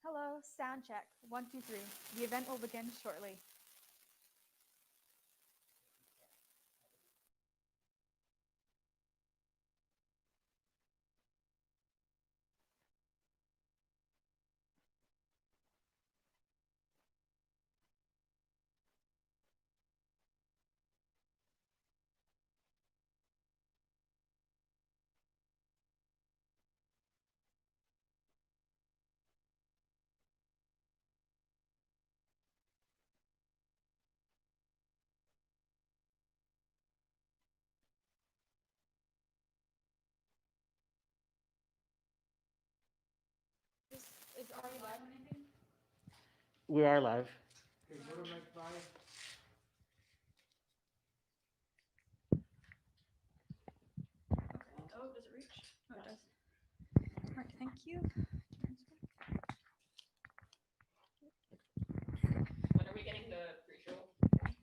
Hello, sound check. 1, 2, 3. The event will begin shortly. Are we live or anything? We are live. Okay, go to mic 5. Oh, does it reach? Oh, it does. All right, thank you. When are we getting the pre-show?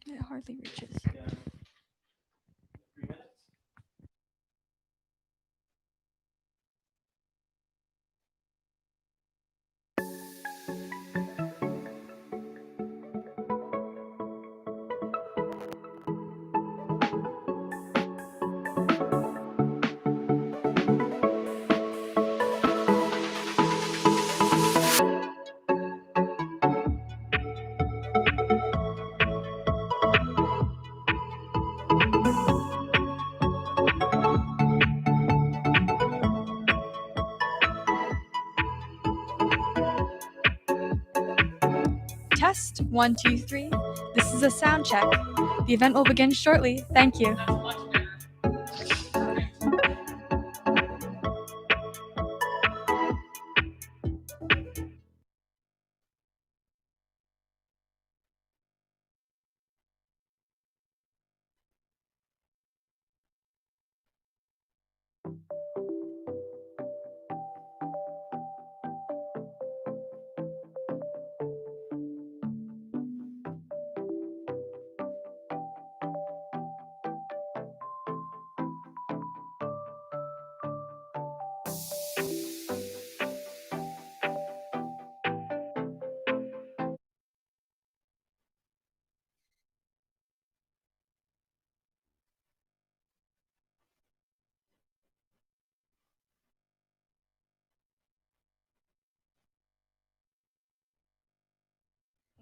It hardly reaches. Yeah. 3 minutes. Test 1, 2, 3. This is a sound check. The event will begin shortly. Thank you. That's much better. Perfect.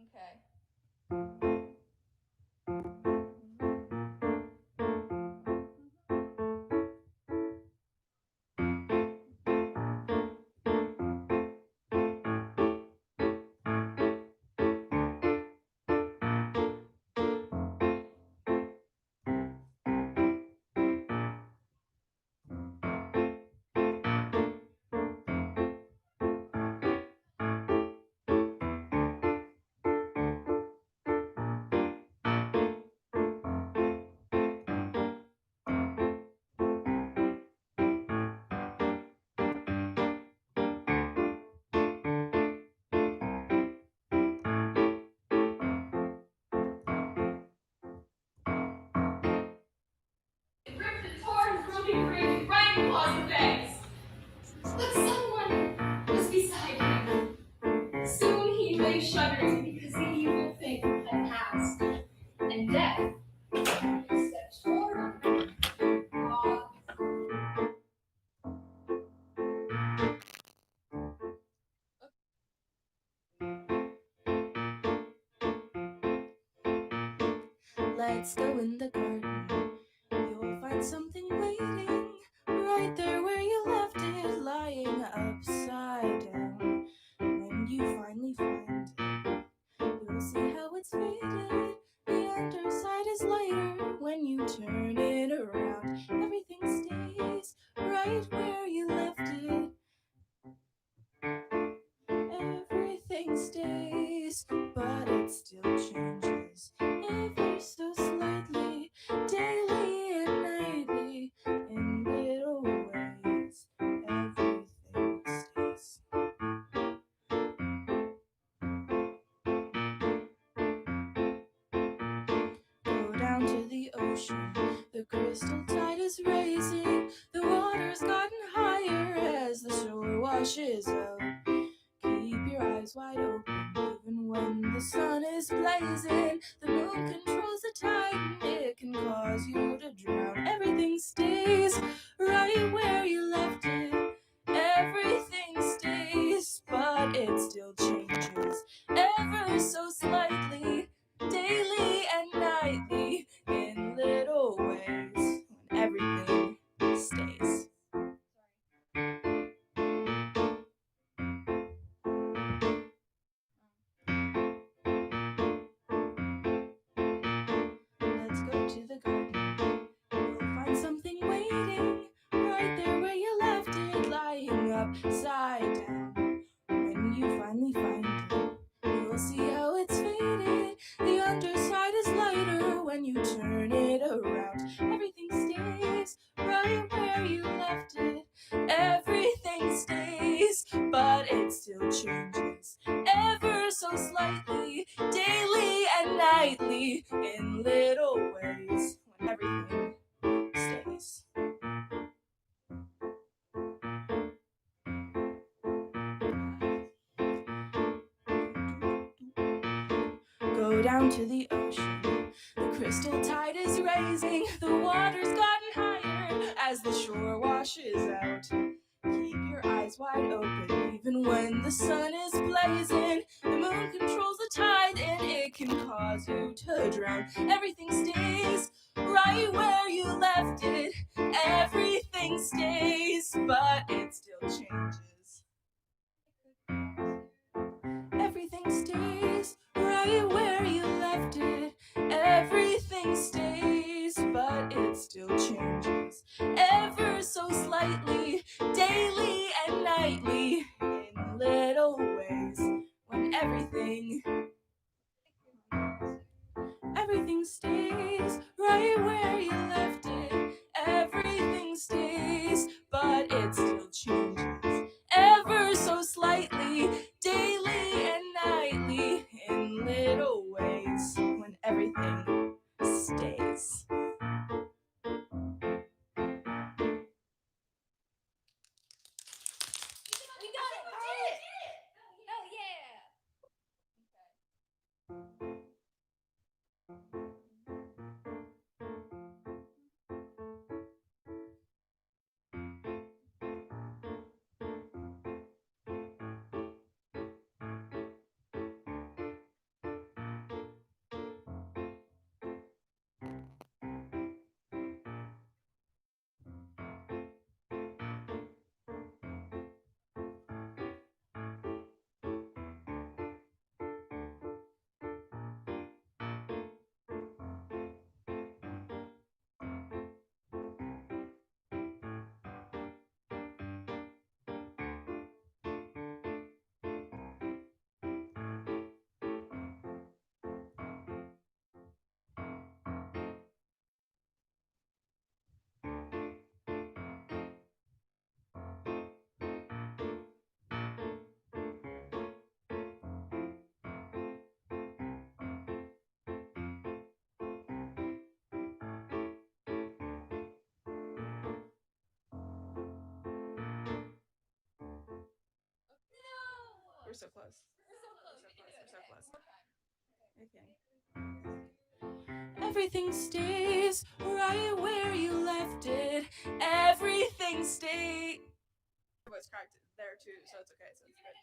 Okay. Encrypted, torn, broken, crazy, Ryan claws and bangs. But someone was beside him. Soon he lay shuddering because the evil thing had passed, and death stepped forward. Let's go in the garden. You'll find something waiting right there where you left it, lying upside down. When you finally find it, you'll see how it's faded. The underside is lighter when you turn it around. Everything stays right where you left it. Everything stays, but it still changes ever so slightly, daily and nightly, in little ways. Everything stays. Go down to the ocean, the crystal washes out. Keep your eyes wide open, even when the sun is blazing. The moon controls the tide, and it can cause you to drown. Everything stays right where you left it. Everything stays, but it still changes ever so slightly, daily and nightly, in little ways. When everything stays. Let's go to the garden. You'll find something waiting right there where you left it, lying upside down. When you finally find it, you'll see how it's faded. The underside is lighter when you turn it around. Everything stays right where you left it. Everything stays, but it still changes ever so slightly, daily and nightly, in little ways. When everything stays. Go down to the ocean. The crystal tide is raising. The water's gotten higher as the shore washes out. Keep your eyes wide open, even when the sun is blazing. The moon controls the tide, and it can cause you to drown. Everything stays right where you left it. Everything stays, but it still changes. Everything stays right where you left it. Everything stays, but it still changes ever so slightly, daily and nightly, in little ways. When everything stays right where you left it. Everything stays, but it still changes ever so slightly, daily and nightly, in little ways. When everything stays. We got it! We did it! Oh, yeah! We're so close. We're so close. We can do it. We're so Okay, close. one more time. Okay. Everything stays right where you left it. Everything stays. Your voice cracked there too, so it's okay. So it's good.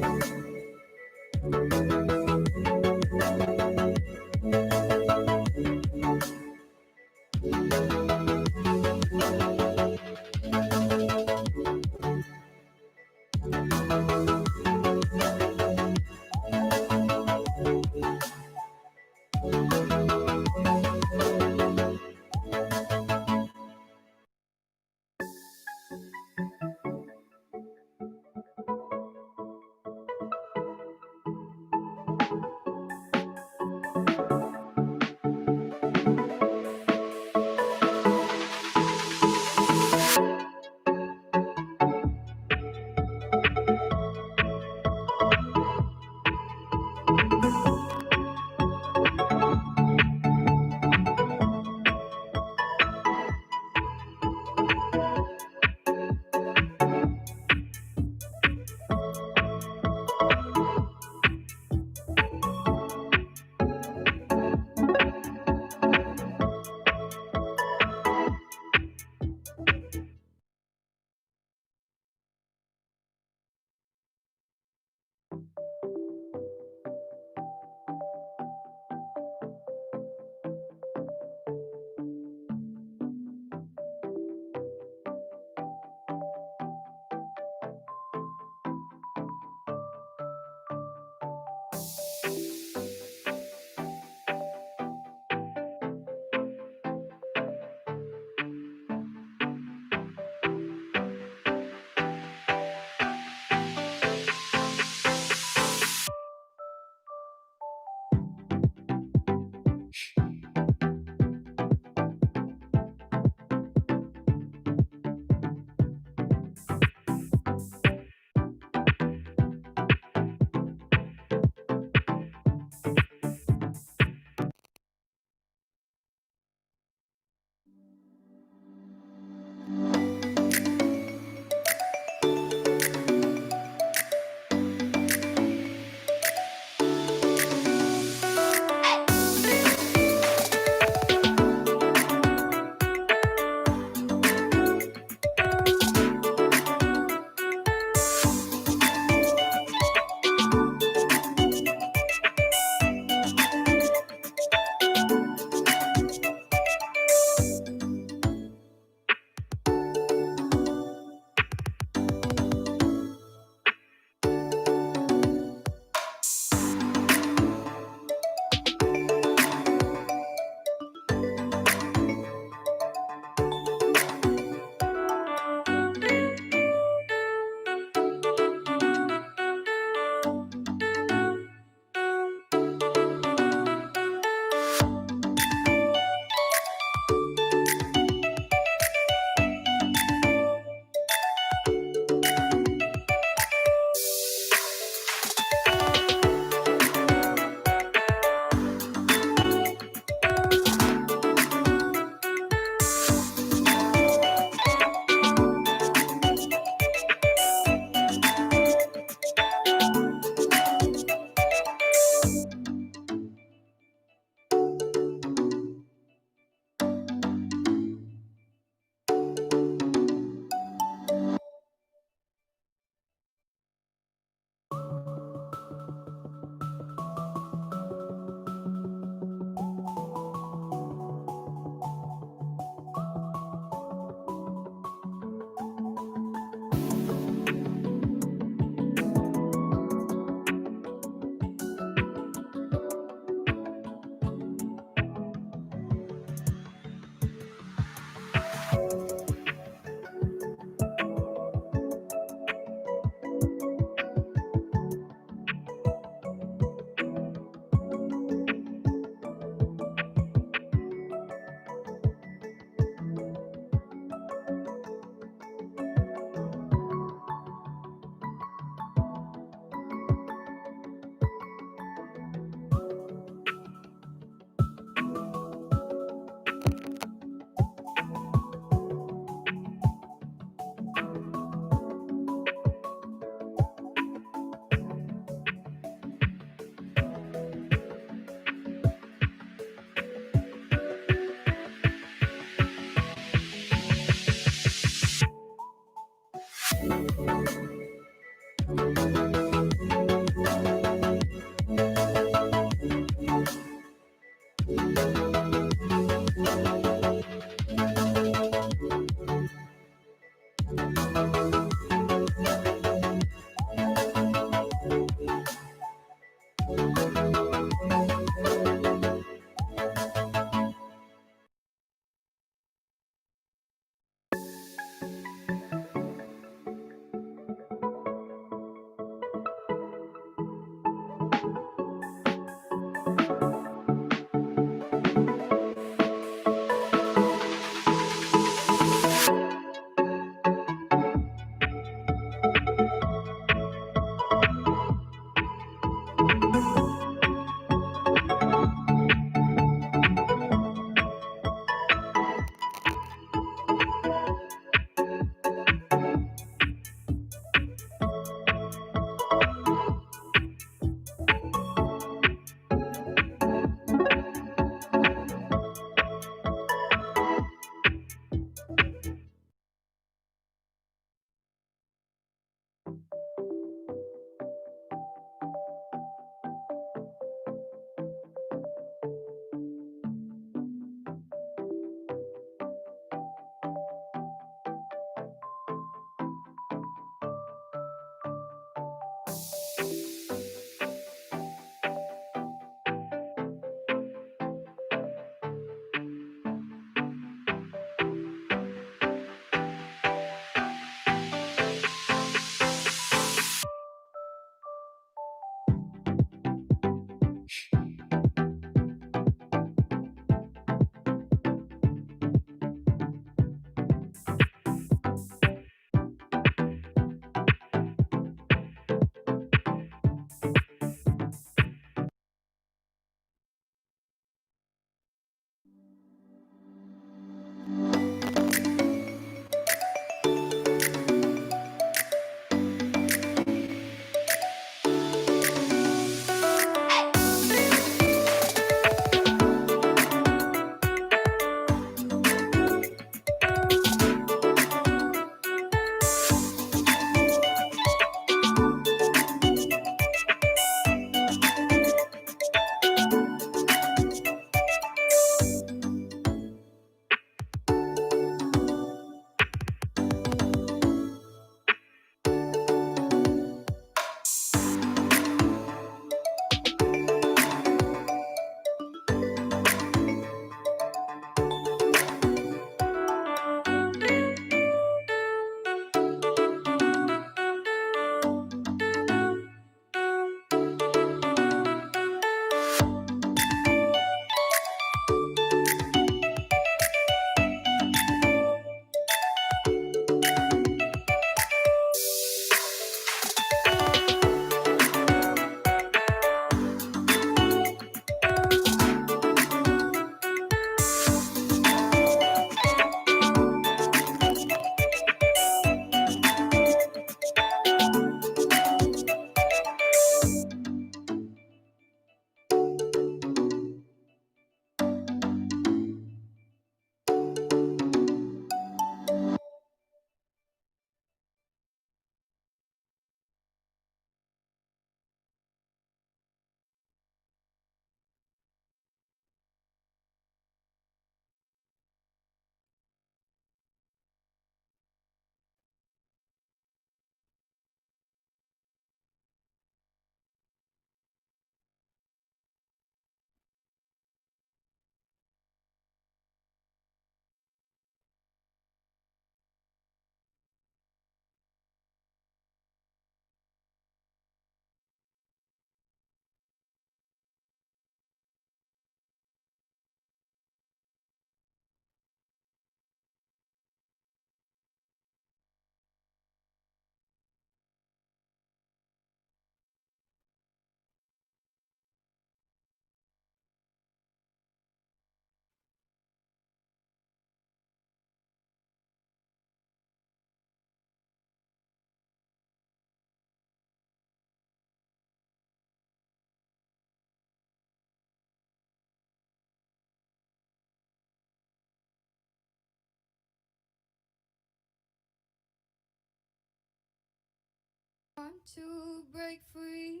Want to break free.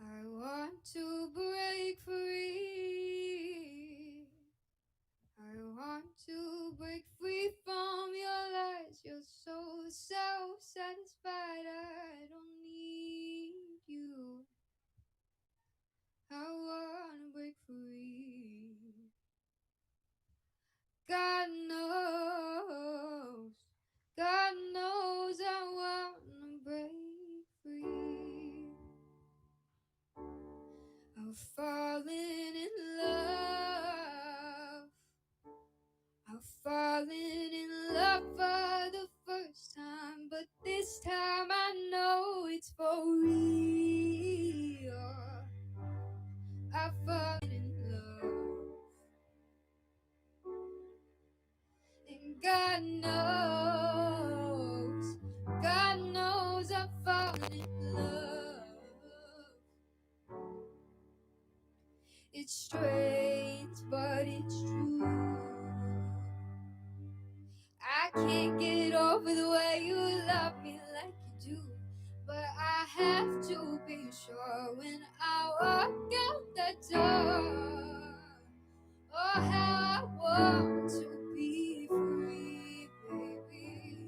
I want to break free. I want to break free from your lies. You're so self-satisfied. I don't need you. I want to break free. God knows I want to break free. I've fallen in love. I've fallen in love for the first time, but this time I know it's for real. I've fallen in love, and God knows I've fallen in love. It's strange, but it's true. I can't get over the way you love me like you do, but I have to be sure when I walk out that door. Oh, how I want to be free, baby.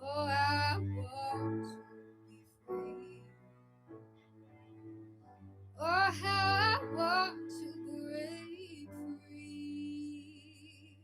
Oh, I want to be free. Oh, how I want to break free.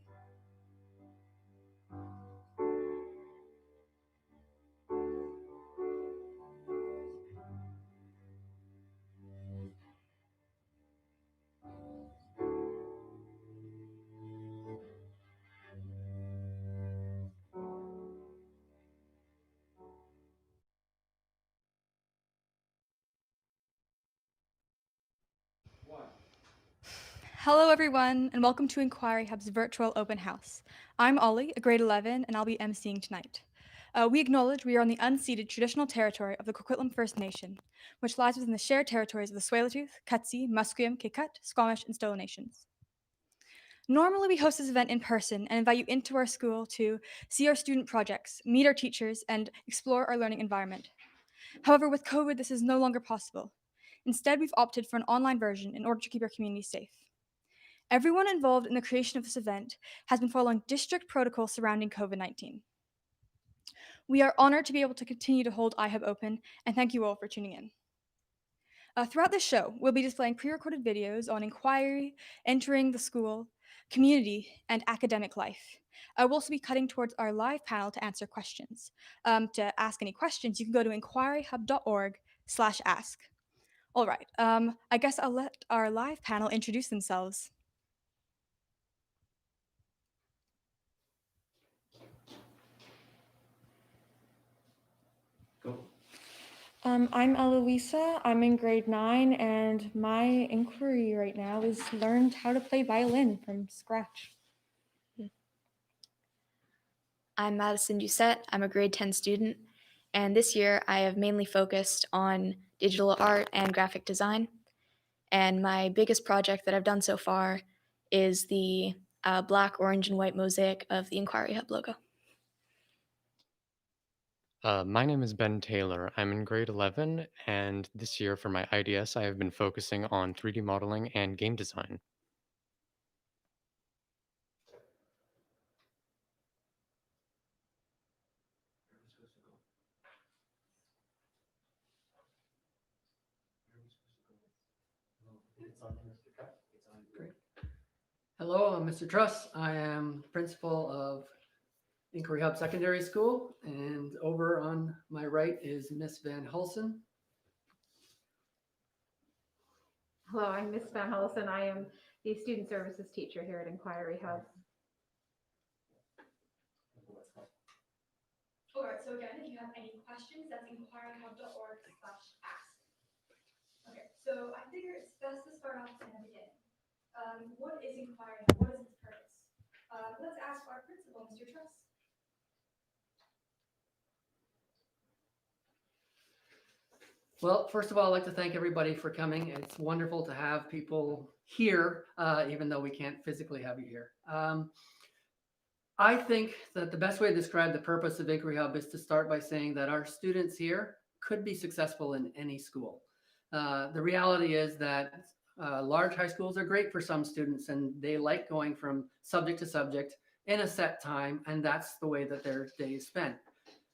Hello, everyone, and welcome to Inquiry Hub's virtual open house. I'm Ollie, a grade 11, and I'll be emceeing tonight. We acknowledge we are on the unceded traditional territory of the Coquitlam First Nation, which lies within the shared territories of the Tsleil-Waututh, Cutsey, Musqueam, Kitkut, Squamish, and Stolo Nations. Normally, we host this event in person and invite you into our school to see our student projects, meet our teachers, and explore our learning environment. However, with COVID, this is no longer possible. Instead, we've opted for an online version in order to keep our community safe. Everyone involved in the creation of this event has been following district protocol surrounding COVID-19. We are honored to be able to continue to hold iHub open, and thank you all for tuning in. Throughout this show, we'll be displaying pre-recorded videos on inquiry, entering the school, community, and academic life. We'll also be cutting towards our live panel to answer questions. To ask any questions, you can go to inquiryhub.org/ask. All right, I guess I'll let our live panel introduce themselves. I'm Eloisa. I'm in grade 9, and my inquiry right now is learned how to play violin from scratch. I'm Madison Doucette. I'm a grade 10 student, and this year I have mainly focused on digital art and graphic design. And my biggest project that I've done so far is the black, orange, and white mosaic of the Inquiry Hub logo. My name is Ben Taylor. I'm in grade 11, and this year for my IDS, I have been focusing on 3D modeling and game design. Great. Hello, I'm Mr. Truss. I am principal of Inquiry Hub Secondary School, and over on my right is Miss Van Hulsen. Hello, I'm Miss Van Hulsen. I am the student services teacher here at Inquiry Hub. All right, so again, if you have any questions, that's inquiryhub.org/ask. Okay, so I figure it's best to start off in the beginning. What is Inquiry Hub? What is its purpose? Let's ask our principal, Mr. Truss. Well, first of all, I'd like to thank everybody for coming. It's wonderful to have people here, even though we can't physically have you here. I think that the best way to describe the purpose of Inquiry Hub is to start by saying that our students here could be successful in any school. The reality is that large high schools are great for some students, and they like going from subject to subject in a set time, and that's the way that their day is spent.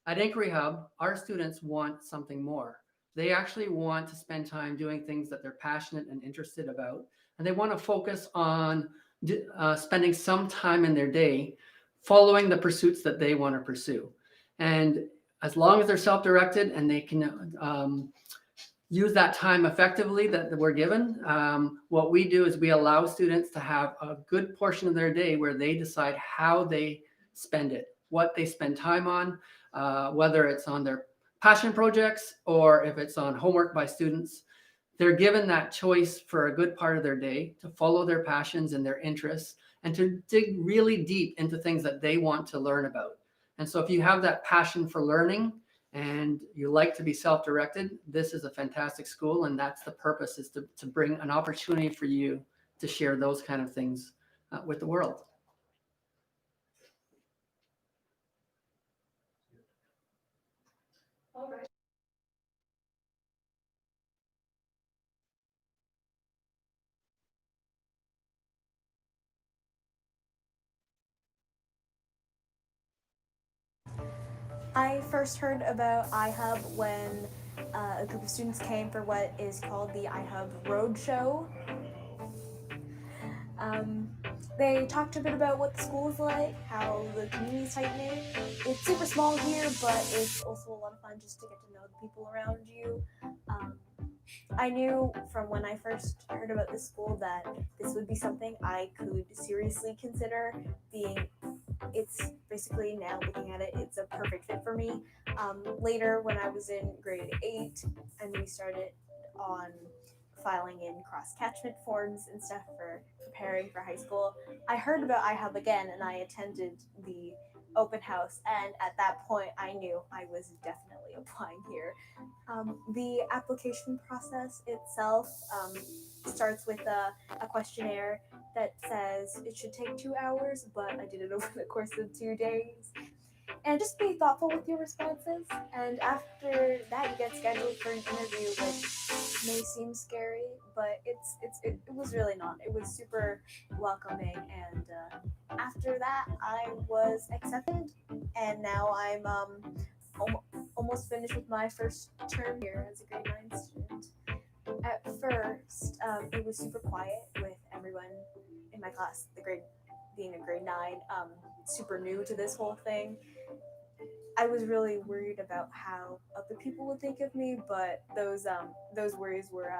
At Inquiry Hub, our students want something more. They actually want to spend time doing things that they're passionate and interested about, and they want to focus on spending some time in their day following the pursuits that they want to pursue. And as long as they're self-directed and they can use that time effectively that we're given, what we do is we allow students to have a good portion of their day where they decide how they spend it, what they spend time on, whether it's on their passion projects or if it's on homework by students. They're given that choice for a good part of their day to follow their passions and their interests and to dig really deep into things that they want to learn about. And so if you have that passion for learning and you like to be self-directed, this is a fantastic school. And that's the purpose, is to bring an opportunity for you to share those kind of things with the world. All right. I first heard about iHub when a group of students came for what is called the iHub Roadshow. They talked a bit about what the school is like, how the community is tight-knit. It's super small here, but it's also a lot of fun just to get to know the people around you. I knew from when I first heard about this school that this would be something I could seriously consider being. It's basically, now looking at it, it's a perfect fit for me. Later, when I was in grade 8 and we started on filing in cross-catchment forms and stuff for preparing for high school, I heard about iHub again and I attended the open house, and at that point I knew I was definitely applying here. The application process itself starts with a questionnaire that says it should take 2 hours, but I did it over the course of 2 days. And just be thoughtful with your responses. And after that, you get scheduled for an interview, which may seem scary, but it was really not. It was super welcoming, and after that, I was accepted, and now I'm almost finished with my first term here as a grade 9 student. At first, it was super quiet with everyone in my class, being a grade 9, super new to this whole thing. I was really worried about how other people would think of me, but those worries were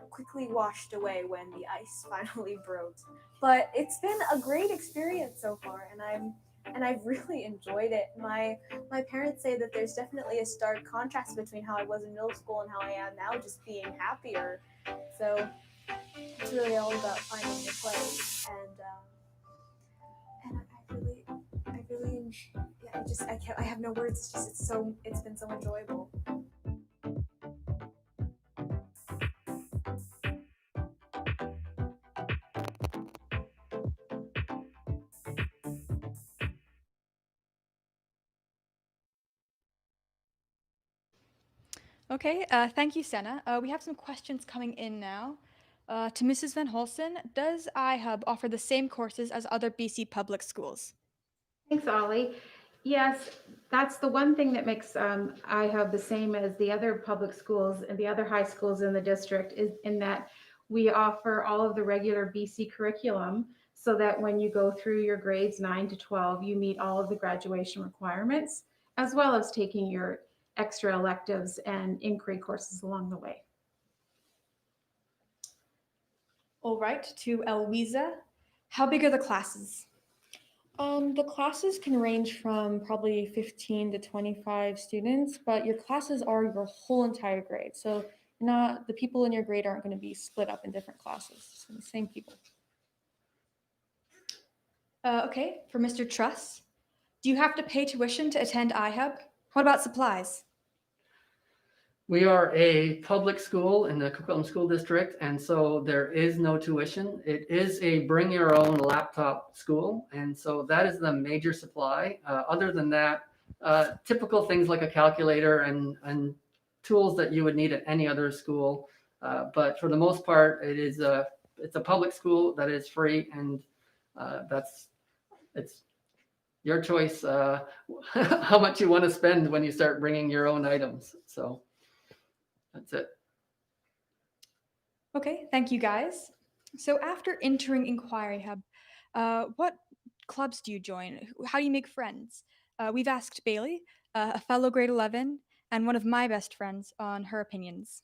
quickly washed away when the ice finally broke. But it's been a great experience so far, and I've really enjoyed it. My parents say that there's definitely a stark contrast between how I was in middle school and how I am now, just being happier. So it's really all about finding your place, and I really, yeah, I have no words. It's been so enjoyable. Okay, thank you, Senna. We have some questions coming in now. To Mrs. Van Holsen, does iHub offer the same courses as other BC public schools? Thanks, Ollie. Yes, that's the one thing that makes iHub the same as the other public schools and the other high schools in the district, is in that we offer all of the regular BC curriculum, so that when you go through your grades 9 to 12, you meet all of the graduation requirements, as well as taking your extra electives and inquiry courses along the way. All right, to Eloisa, how big are the classes? The classes can range from probably 15 to 25 students, but your classes are your whole entire grade. So the people in your grade aren't going to be split up in different classes. It's the same people. Okay, for Mr. Truss, do you have to pay tuition to attend iHub? What about supplies? We are a public school in the Coquitlam School District, and so there is no tuition. It is a bring your own laptop school, and so that is the major supply. Other than that, typical things like a calculator and tools that you would need at any other school. But for the most part, it's a public school that is free, and it's your choice how much you want to spend when you start bringing your own items. So that's it. Okay, thank you guys. So after entering Inquiry Hub, what clubs do you join? How do you make friends? We've asked Bailey, a fellow grade 11, and one of my best friends on her opinions.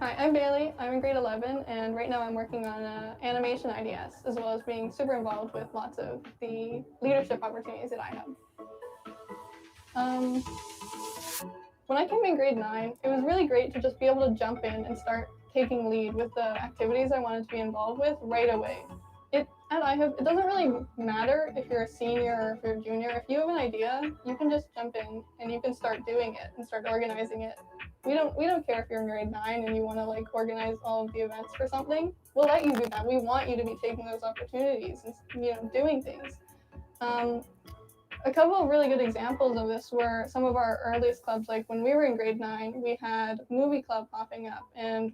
Hi, I'm Bailey. I'm in grade 11, and right now I'm working on animation IDS, as well as being super involved with lots of the leadership opportunities at iHub. When I came in grade 9, it was really great to just be able to jump in and start taking lead with the activities I wanted to be involved with right away. At iHub, it doesn't really matter if you're a senior or if you're a junior. If you have an idea, you can just jump in and you can start doing it and start organizing it. We don't care if you're in grade 9 and you want to like organize all of the events for something. We'll let you do that. We want you to be taking those opportunities and doing things. A couple of really good examples of this were some of our earliest clubs. Like when we were in grade 9, we had movie club popping up, and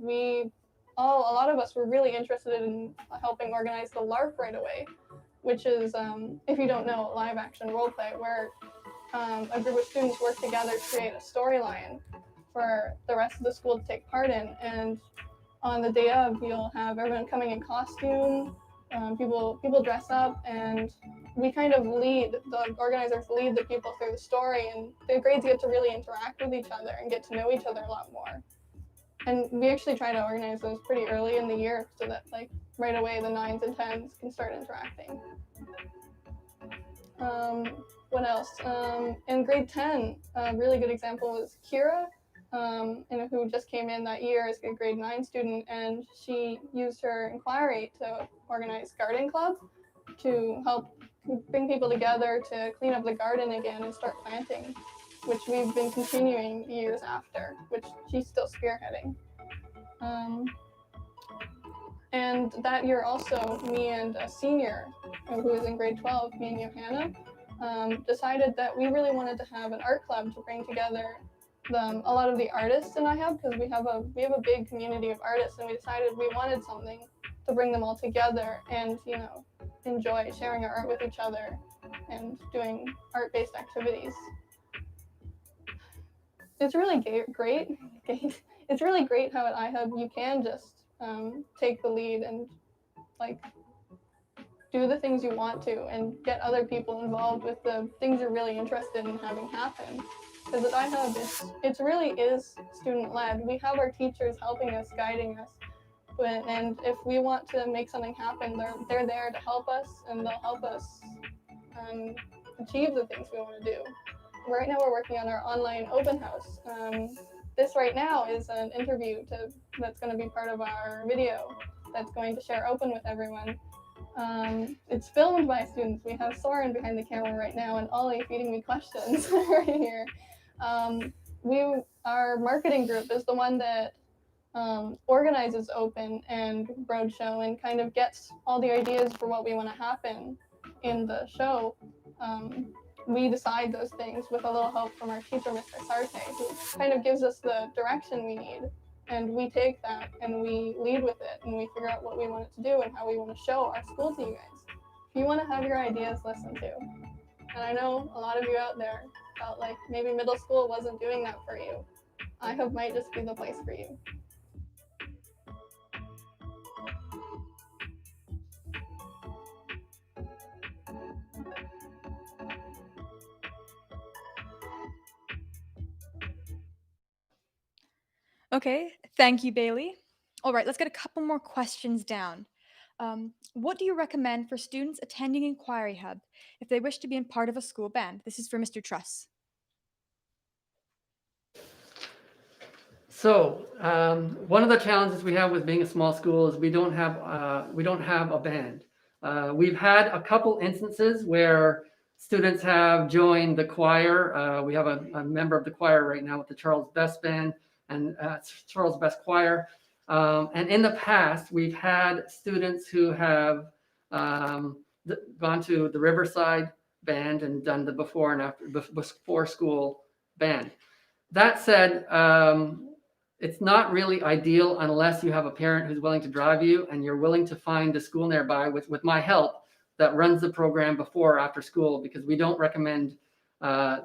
a lot of us were really interested in helping organize the LARP right away, which is, if you don't know, live action role play, where a group of students work together to create a storyline for the rest of the school to take part in. And on the day of, you'll have everyone coming in costume, people dress up, and we kind of the organizers lead the people through the story, and the grades get to really interact with each other and get to know each other a lot more. And we actually try to organize those pretty early in the year so that like right away the 9s and 10s can start interacting. What else? In grade 10, a really good example was Kira, who just came in that year as a grade 9 student, and she used her inquiry to organize garden club to help bring people together to clean up the garden again and start planting, which we've been continuing years after, which she's still spearheading. And that year also, me and a senior who was in grade 12, me and Johanna, decided that we really wanted to have an art club to bring together a lot of the artists in iHub, because we have a big community of artists, and we decided we wanted something to bring them all together and enjoy sharing our art with each other and doing art-based activities. It's really great. It's really great how at iHub you can just take the lead and like do the things you want to and get other people involved with the things you're really interested in having happen. Because at iHub, it really is student-led. We have our teachers helping us, guiding us, and if we want to make something happen, they're there to help us, and they'll help us achieve the things we want to do. Right now, we're working on our online open house. This right now is an interview that's going to be part of our video that's going to share open with everyone. It's filmed by students. We have Soren behind the camera right now and Ollie feeding me questions right here. Our marketing group is the one that organizes open and roadshow and kind of gets all the ideas for what we want to happen in the show. We decide those things with a little help from our teacher, Mr. Sarte, who kind of gives us the direction we need. And we take that and we lead with it, and we figure out what we want it to do and how we want to show our school to you guys. If you want to have your ideas listened to, and I know a lot of you out there felt like maybe middle school wasn't doing that for you, iHub might just be the place for you. Okay, thank you, Bailey. All right, let's get a couple more questions down. What do you recommend for students attending Inquiry Hub if they wish to be in part of a school band? This is for Mr. Truss. So one of the challenges we have with being a small school is we don't have a band. We've had a couple instances where students have joined the choir. We have a member of the choir right now with the Charles Best Band and Charles Best Choir. And in the past, we've had students who have gone to the Riverside Band and done the before and after before school band. That said, it's not really ideal unless you have a parent who's willing to drive you and you're willing to find a school nearby with my help that runs the program before or after school, because we don't recommend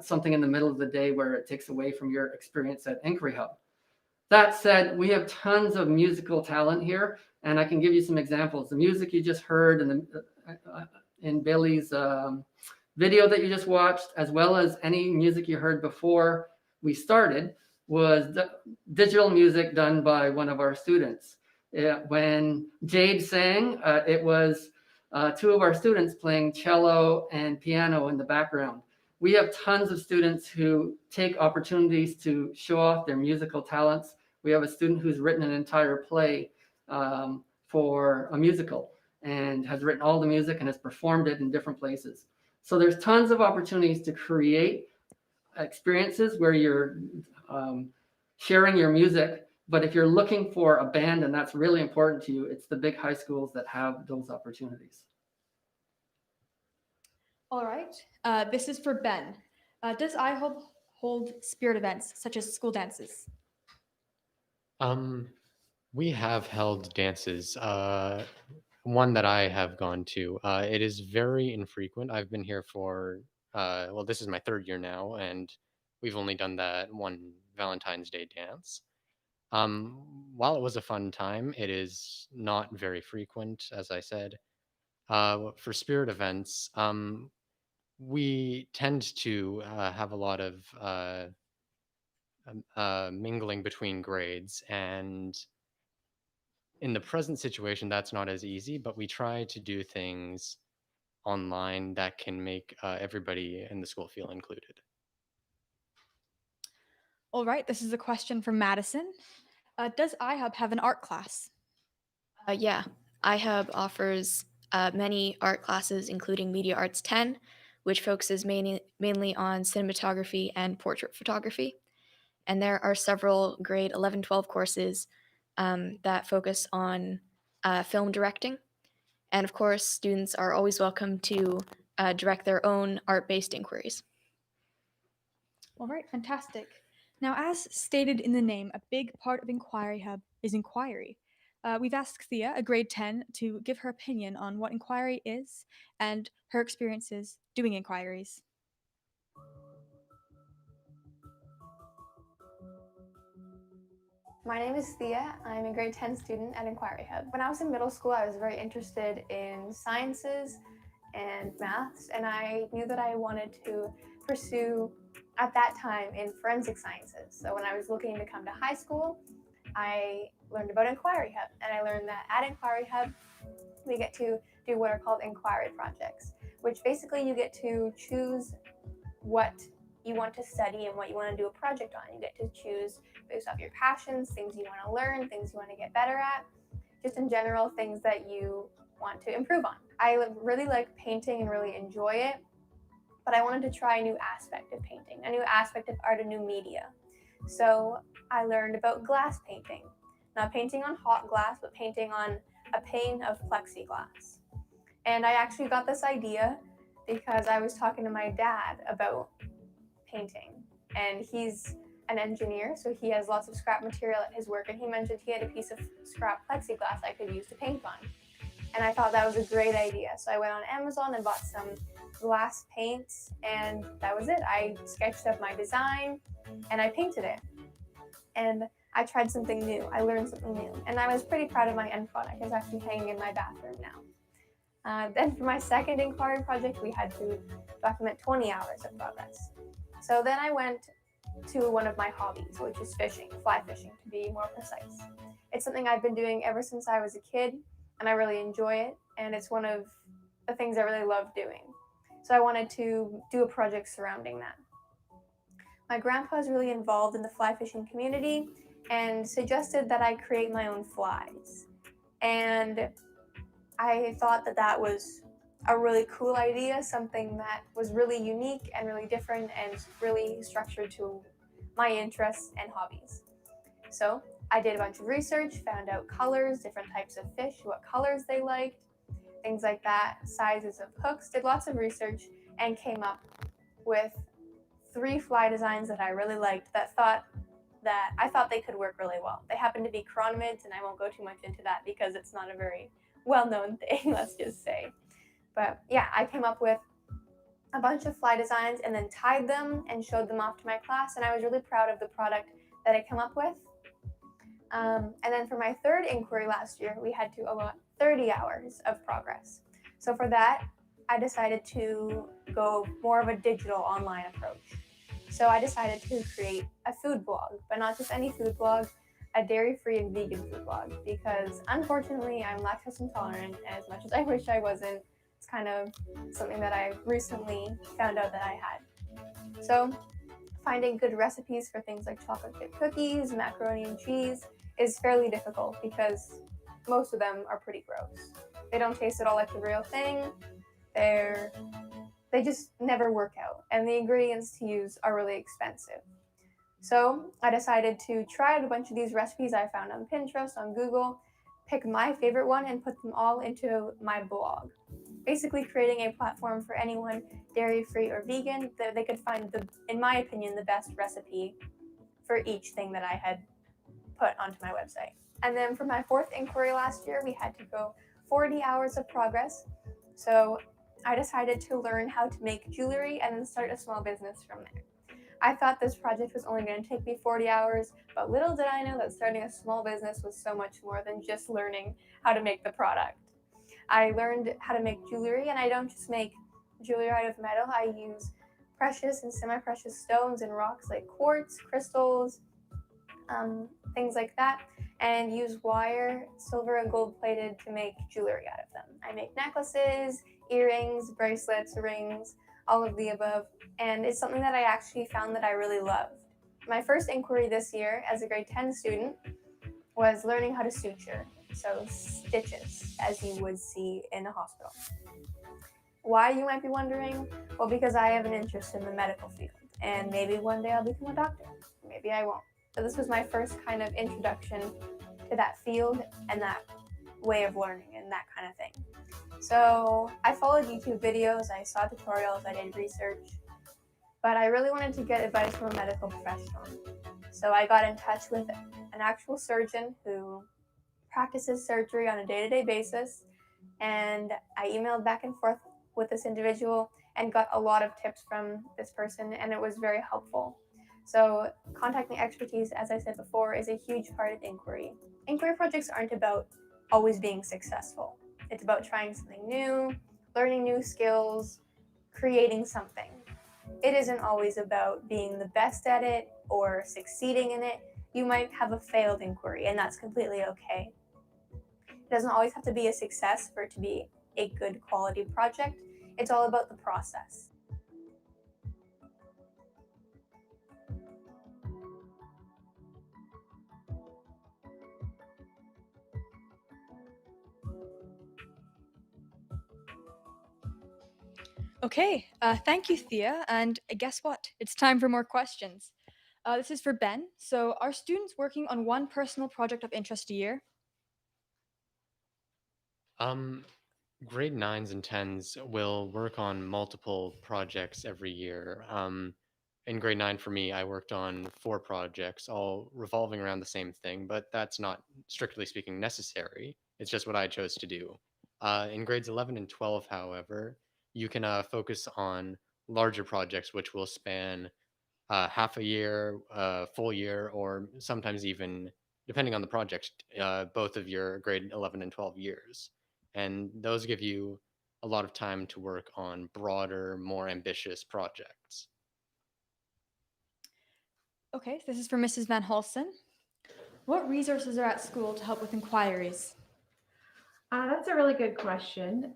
something in the middle of the day where it takes away from your experience at Inquiry Hub. That said, we have tons of musical talent here, and I can give you some examples. The music you just heard in Billy's video that you just watched, as well as any music you heard before we started, was digital music done by one of our students. When Jade sang, it was two of our students playing cello and piano in the background. We have tons of students who take opportunities to show off their musical talents. We have a student who's written an entire play for a musical and has written all the music and has performed it in different places. So there's tons of opportunities to create experiences where you're sharing your music. But if you're looking for a band and that's really important to you, it's the big high schools that have those opportunities. All right. This is for Ben. Does iHub hold spirit events such as school dances? We have held dances. One that I have gone to. It is very infrequent. I've been here for well, this is my third year now, and we've only done that one Valentine's Day dance. While it was a fun time, it is not very frequent, as I said. For spirit events, we tend to have a lot of mingling between grades, and in the present situation, that's not as easy, but we try to do things online that can make everybody in the school feel included. All right. This is a question from Madison. Does iHub have an art class? Yeah, iHub offers many art classes, including Media Arts 10, which focuses mainly on cinematography and portrait photography. And there are several grade 11-12 courses that focus on film directing. And of course, students are always welcome to direct their own art-based inquiries. All right, fantastic. Now, as stated in the name, a big part of Inquiry Hub is inquiry. We've asked Thia, a grade 10, to give her opinion on what inquiry is and her experiences doing inquiries. My name is Thia. I'm a grade 10 student at Inquiry Hub. When I was in middle school, I was very interested in sciences and maths, and I knew that I wanted to pursue, at that time, in forensic sciences. So when I was looking to come to high school, I learned about Inquiry Hub, and I learned that at Inquiry Hub, we get to do what are called inquiry projects, which basically you get to choose what you want to study and what you want to do a project on. You get to choose based off your passions, things you want to learn, things you want to get better at, just in general, things that you want to improve on. I really like painting and really enjoy it, but I wanted to try a new aspect of painting, a new aspect of art, a new media. So I learned about glass painting. Not painting on hot glass, but painting on a pane of plexiglass. And I actually got this idea because I was talking to my dad about painting, and he's an engineer, so he has lots of scrap material at his work, and he mentioned he had a piece of scrap plexiglass I could use to paint on. And I thought that was a great idea. So I went on Amazon and bought some glass paints, and that was it. I sketched up my design and I painted it. And I tried something new. I learned something new. And I was pretty proud of my end product. It's actually hanging in my bathroom now. Then for my second inquiry project, we had to document 20 hours of progress. So then I went to one of my hobbies, which is fishing, fly fishing to be more precise. It's something I've been doing ever since I was a kid, and I really enjoy it, and it's one of the things I really love doing. So I wanted to do a project surrounding that. My grandpa is really involved in the fly fishing community and suggested that I create my own flies. And I thought that that was a really cool idea, something that was really unique and really different and really structured to my interests and hobbies. So I did a bunch of research, found out colors, different types of fish, what colors they liked, things like that, sizes of hooks, did lots of research, and came up with 3 fly designs that I really liked that I thought they could work really well. They happen to be chironomids, and I won't go too much into that because it's not a very well-known thing, let's just say. But yeah, I came up with a bunch of fly designs and then tied them and showed them off to my class, and I was really proud of the product that I came up with. And then for my 3rd inquiry last year, we had to allot 30 hours of progress. So for that, I decided to go more of a digital online approach. So I decided to create a food blog, but not just any food blog, a dairy-free and vegan food blog, because unfortunately I'm lactose intolerant, and as much as I wish I wasn't, it's kind of something that I recently found out that I had. So finding good recipes for things like chocolate chip cookies, macaroni and cheese is fairly difficult because most of them are pretty gross. They don't taste at all like the real thing. They just never work out, and the ingredients to use are really expensive. So I decided to try out a bunch of these recipes I found on Pinterest, on Google, pick my favorite one, and put them all into my blog. Basically creating a platform for anyone dairy-free or vegan that they could find, in my opinion, the best recipe for each thing that I had put onto my website. And then for my 4th inquiry last year, we had to go 40 hours of progress. So I decided to learn how to make jewelry and then start a small business from there. I thought this project was only going to take me 40 hours, but little did I know that starting a small business was so much more than just learning how to make the product. I learned how to make jewelry, and I don't just make jewelry out of metal. I use precious and semi-precious stones and rocks like quartz, crystals, things like that, and use wire, silver and gold plated to make jewelry out of them. I make necklaces, earrings, bracelets, rings, all of the above, and it's something that I actually found that I really loved. My first inquiry this year as a grade 10 student was learning how to suture, so stitches, as you would see in a hospital. Why, you might be wondering? Well, because I have an interest in the medical field, and maybe one day I'll become a doctor. Maybe I won't. So this was my first kind of introduction to that field and that way of learning and that kind of thing. So I followed YouTube videos, I saw tutorials, I did research, but I really wanted to get advice from a medical professional. So I got in touch with an actual surgeon who practices surgery on a day-to-day basis, and I emailed back and forth with this individual and got a lot of tips from this person, and it was very helpful. So contacting expertise, as I said before, is a huge part of inquiry. Inquiry projects aren't about always being successful. It's about trying something new, learning new skills, creating something. It isn't always about being the best at it or succeeding in it. You might have a failed inquiry, and that's completely okay. It doesn't always have to be a success for it to be a good quality project. It's all about the process. Okay, thank you, Thea. And guess what? It's time for more questions. This is for Ben. So, are students working on one personal project of interest a year? Grade 9s and 10s will work on multiple projects every year. In grade 9 for me, I worked on 4 projects, all revolving around the same thing, but that's not, strictly speaking, necessary. It's just what I chose to do. In grades 11 and 12, however, you can focus on larger projects which will span half a year, full year, or sometimes even, depending on the project, both of your grade 11 and 12 years. And those give you a lot of time to work on broader, more ambitious projects. Okay, this is for Mrs. Van Halsen. What resources are at school to help with inquiries? That's a really good question.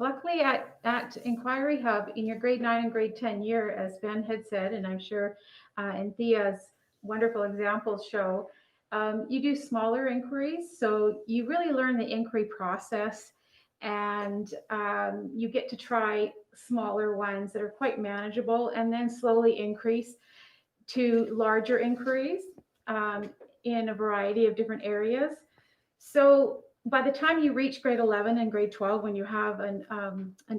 Luckily at Inquiry Hub in your grade 9 and grade 10 year, as Ben had said, and I'm sure and Thia's wonderful examples show, you do smaller inquiries. So you really learn the inquiry process and you get to try smaller ones that are quite manageable, and then slowly increase to larger inquiries in a variety of different areas. So by the time you reach grade 11 and grade 12, when you have an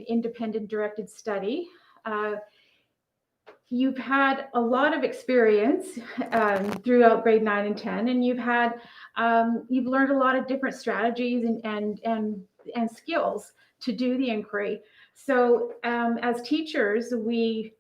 independent directed study, you've had a lot of experience throughout grade 9 and 10, and you've learned a lot of different strategies and skills to do the inquiry. So as teachers, we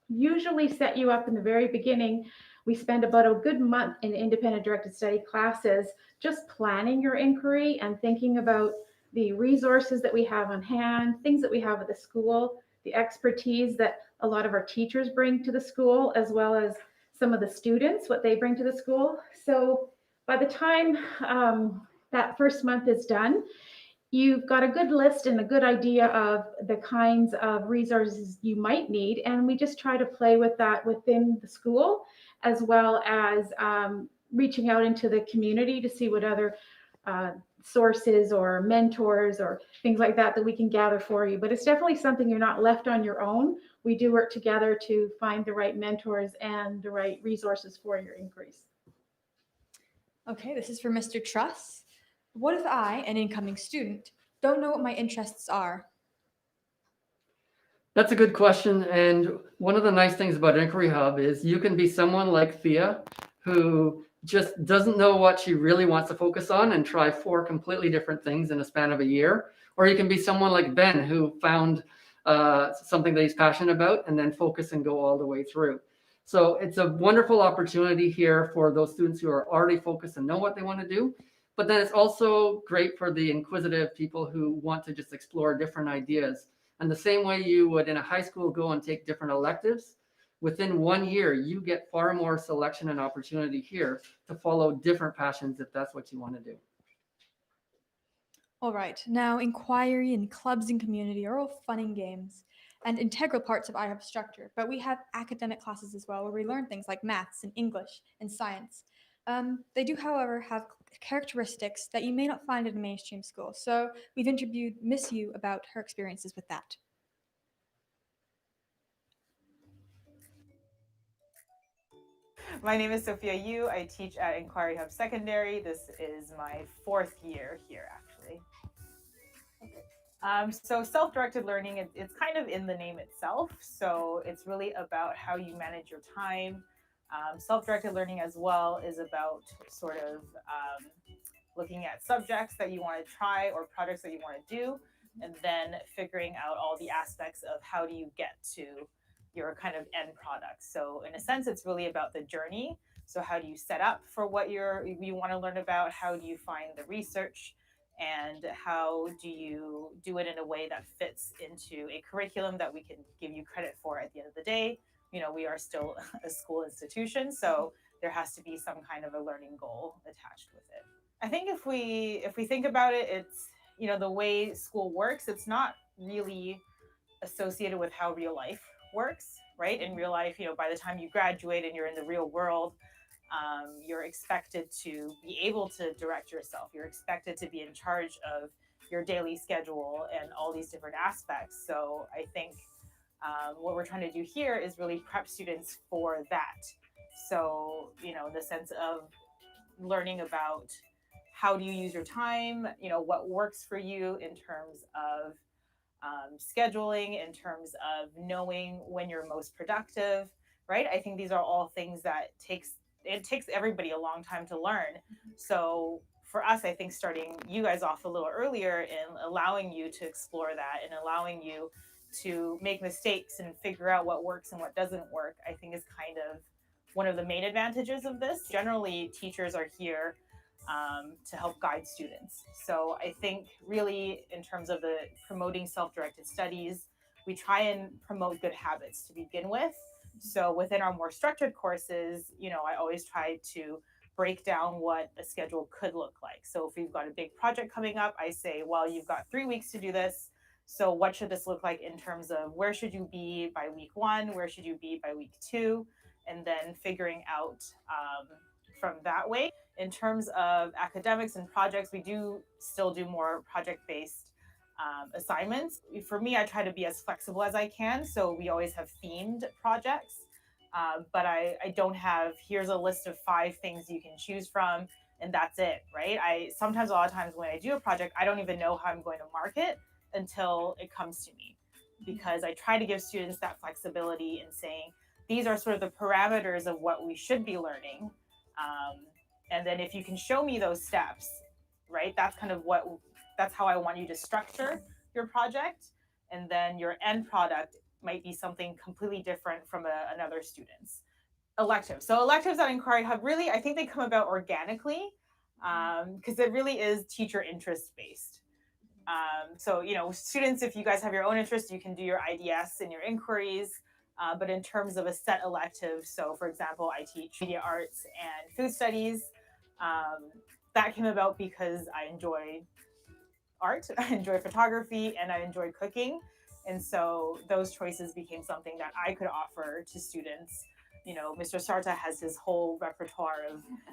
usually set you up in the very beginning. We spend about a good month in independent directed study classes just planning your inquiry and thinking about the resources that we have on hand, things that we have at the school, the expertise that a lot of our teachers bring to the school, as well as some of the students, what they bring to the school. So by the time that first month is done, you've got a good list and a good idea of the kinds of resources you might need. And we just try to play with that within the school, as well as reaching out into the community to see what other sources or mentors or things like that we can gather for you. But it's definitely something you're not left on your own. We do work together to find the right mentors and the right resources for your inquiries. Okay, this is for Mr. Truss. What if I, an incoming student, don't know what my interests are? That's a good question. And one of the nice things about Inquiry Hub is you can be someone like Thia, who just doesn't know what she really wants to focus on and try 4 completely different things in a span of a year. Or you can be someone like Ben, who found something that he's passionate about and then focus and go all the way through. So it's a wonderful opportunity here for those students who are already focused and know what they want to do. But then it's also great for the inquisitive people who want to just explore different ideas. And the same way you would in a high school go and take different electives, within 1 year, you get far more selection and opportunity here to follow different passions if that's what you want to do. All right, now inquiry and clubs and community are all fun and games and integral parts of iHub structure, but we have academic classes as well where we learn things like maths and English and science. They do, however, have characteristics that you may not find in a mainstream school, so we've interviewed Miss Yu about her experiences with that. My name is Sophia Yu. I teach at Inquiry Hub Secondary. This is my 4th year here, actually. So self-directed learning, it's kind of in the name itself. So it's really about how you manage your time. Self-directed learning as well is about sort of looking at subjects that you want to try or projects that you want to do, and then figuring out all the aspects of how do you get to your kind of end product. So in a sense, it's really about the journey. So how do you set up for what you want to learn about? How do you find the research? And how do you do it in a way that fits into a curriculum that we can give you credit for at the end of the day? You know, we are still a school institution, so there has to be some kind of a learning goal attached with it. I think if we think about it, it's, you know, the way school works, it's not really associated with how real life works, right? In real life, you know, by the time you graduate and you're in the real world, you're expected to be able to direct yourself. You're expected to be in charge of your daily schedule and all these different aspects. So I think what we're trying to do here is really prep students for that. So, you know, the sense of learning about how do you use your time, you know, what works for you in terms of scheduling, in terms of knowing when you're most productive, right? I think these are all things that it takes everybody a long time to learn. So for us, I think starting you guys off a little earlier and allowing you to explore that and allowing you to make mistakes and figure out what works and what doesn't work, I think is kind of one of the main advantages of this. Generally, teachers are here to help guide students. So I think really in terms of the promoting self-directed studies, we try and promote good habits to begin with. So within our more structured courses, you know, I always try to break down what a schedule could look like. So if we've got a big project coming up, I say, well, you've got 3 weeks to do this. So what should this look like in terms of where should you be by week 1? Where should you be by week 2? And then figuring out from that way. In terms of academics and projects, we do still do more project-based assignments. For me, I try to be as flexible as I can, so we always have themed projects. But I don't have, here's a list of 5 things you can choose from, and that's it, right? Sometimes, a lot of times when I do a project, I don't even know how I'm going to mark it until it comes to me, because I try to give students that flexibility in saying, these are sort of the parameters of what we should be learning. And then if you can show me those steps, right, that's how I want you to structure your project. And then your end product might be something completely different from another student's. Electives. So electives at Inquiry Hub, really, I think they come about organically, because it really is teacher interest based. So, students, if you guys have your own interest, you can do your IDS and your inquiries. But in terms of a set elective, so for example, I teach media arts and food studies. That came about because I enjoy art, I enjoy photography, and I enjoy cooking. And so those choices became something that I could offer to students. Mr. Sarta has his whole repertoire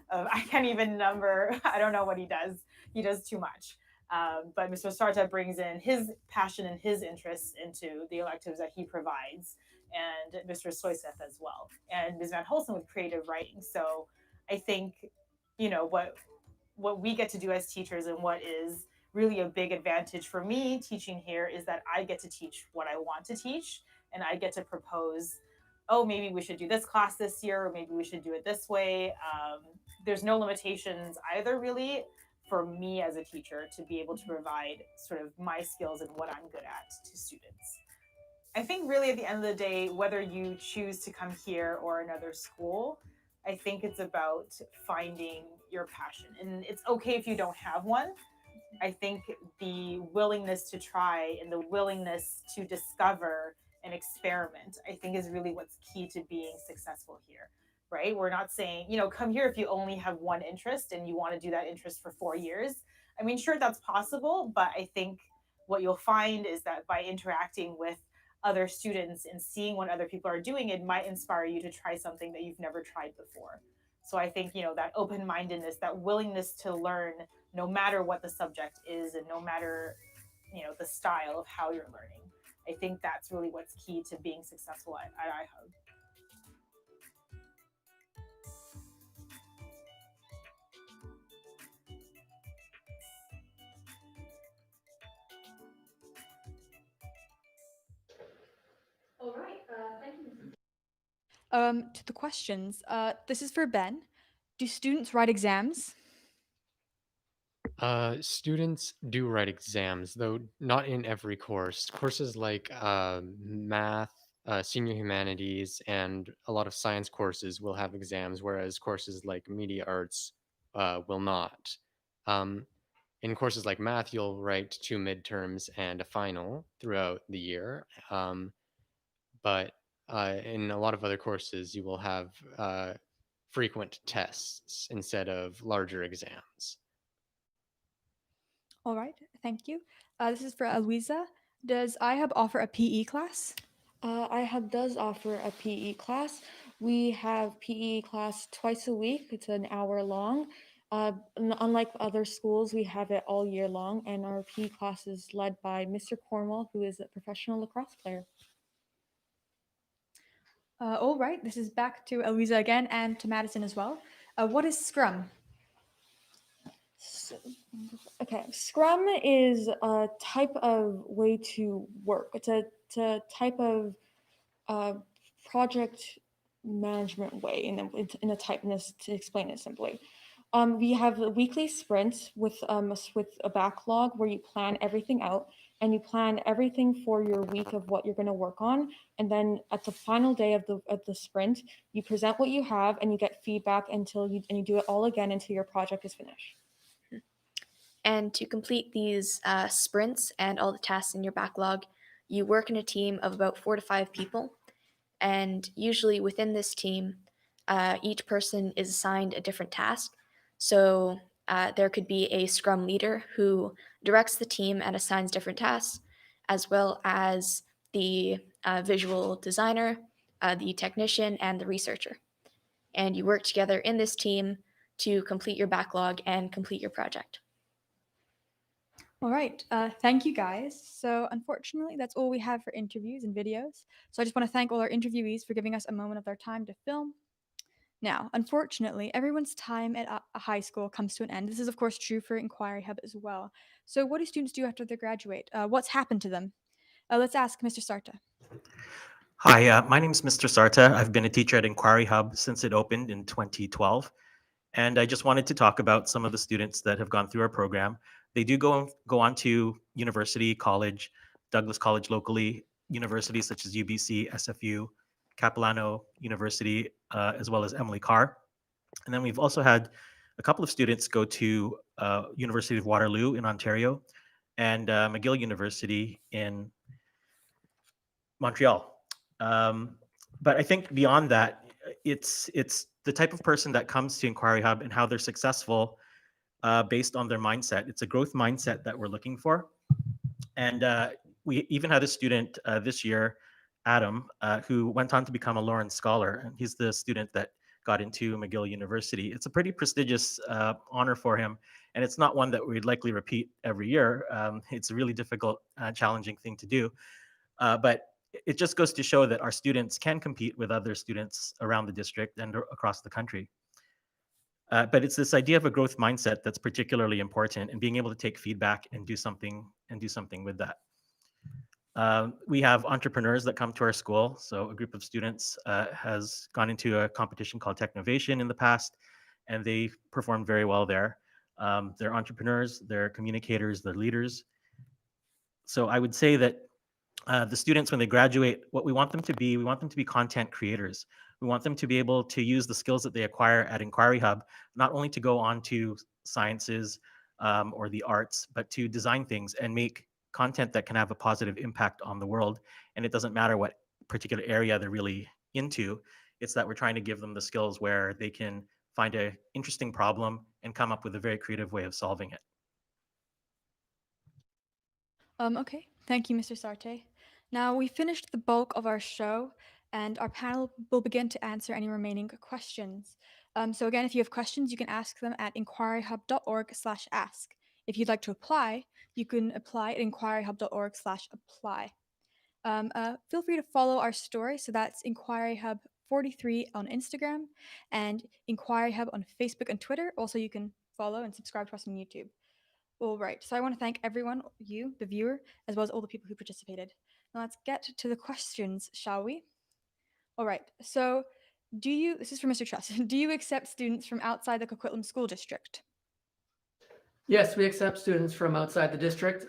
of I can't even number. I don't know what he does. He does too much. But Mr. Sarta brings in his passion and his interests into the electives that he provides, and Mr. Soyseth as well, and Ms. Van Holsen with creative writing. So I think, what we get to do as teachers, and what is really a big advantage for me teaching here, is that I get to teach what I want to teach, and I get to propose, oh, maybe we should do this class this year, or maybe we should do it this way. There's no limitations either, really, for me as a teacher to be able to provide sort of my skills and what I'm good at to students. I think really at the end of the day, whether you choose to come here or another school, I think it's about finding your passion. And it's okay if you don't have one. I think the willingness to try and the willingness to discover and experiment, I think, is really what's key to being successful here, right? We're not saying, come here if you only have one interest and you want to do that interest for 4 years. I mean, sure, that's possible, but I think what you'll find is that by interacting with other students and seeing what other people are doing, it might inspire you to try something that you've never tried before. So I think, that open-mindedness, that willingness to learn, no matter what the subject is and no matter, the style of how you're learning. I think that's really what's key to being successful at iHub. All right, thank you. To the questions, this is for Ben. Do students write exams? Students do write exams, though not in every course. Courses like math, senior humanities, and a lot of science courses will have exams, whereas courses like media arts will not. Um, in courses like math, you'll write 2 midterms and a final throughout the year. But in a lot of other courses, you will have frequent tests instead of larger exams. All right, thank you. This is for Louisa. Does iHub offer a PE class? iHub does offer a PE class. We have PE class twice a week. It's an hour long. Unlike other schools, we have it all year long, and our PE class is led by Mr. Cornwall, who is a professional lacrosse player. All right, this is back to Louisa again and to Madison as well. What is Scrum? Okay, Scrum is a type of way to work. It's a type of project management way in a typeness, to explain it simply. We have a weekly sprint with a backlog where you plan everything out, and you plan everything for your week of what you're going to work on. And then at the final day of the sprint, you present what you have and you get feedback and you do it all again until your project is finished. And to complete these sprints and all the tasks in your backlog, you work in a team of about 4 to 5 people. And usually within this team, each person is assigned a different task. So there could be a Scrum leader who directs the team and assigns different tasks, as well as the visual designer, the technician, and the researcher. And you work together in this team to complete your backlog and complete your project. All right. Thank you, guys. So, unfortunately, that's all we have for interviews and videos. So, I just want to thank all our interviewees for giving us a moment of their time to film. Now, unfortunately, everyone's time at a high school comes to an end. This is, of course, true for Inquiry Hub as well. So, what do students do after they graduate? What's happened to them? Let's ask Mr. Sarta. Hi, my name is Mr. Sarta. I've been a teacher at Inquiry Hub since it opened in 2012. And I just wanted to talk about some of the students that have gone through our program. They do go on to university, college, Douglas College locally, universities such as UBC, SFU, Capilano University, as well as Emily Carr. And then we've also had a couple of students go to University of Waterloo in Ontario and McGill University in Montreal. But I think beyond that, it's the type of person that comes to Inquiry Hub and how they're successful based on their mindset. It's a growth mindset that we're looking for. And we even had a student this year, Adam, who went on to become a Lawrence Scholar. And he's the student that got into McGill University. It's a pretty prestigious honor for him. And it's not one that we'd likely repeat every year. It's a really difficult, challenging thing to do. But it just goes to show that our students can compete with other students around the district and across the country. But it's this idea of a growth mindset that's particularly important, and being able to take feedback and do something with that. We have entrepreneurs that come to our school. So a group of students has gone into a competition called Technovation in the past, and they performed very well there. They're entrepreneurs, they're communicators, they're leaders. So I would say that the students, when they graduate, what we want them to be content creators. We want them to be able to use the skills that they acquire at Inquiry Hub, not only to go on to sciences or the arts, but to design things and make content that can have a positive impact on the world. And it doesn't matter what particular area they're really into. It's that we're trying to give them the skills where they can find an interesting problem and come up with a very creative way of solving it. Okay, thank you, Mr. Sarte. Now, we finished the bulk of our show, and our panel will begin to answer any remaining questions. So again, if you have questions, you can ask them at inquiryhub.org/ask. If you'd like to apply, you can apply at inquiryhub.org/apply. Feel free to follow our story. So that's Inquiry Hub 43 on Instagram and Inquiry Hub on Facebook and Twitter. Also, you can follow and subscribe to us on YouTube. All right, so I want to thank everyone, you, the viewer, as well as all the people who participated. Now let's get to the questions, shall we? All right, so this is for Mr. Truss, do you accept students from outside the Coquitlam School District? Yes, we accept students from outside the district.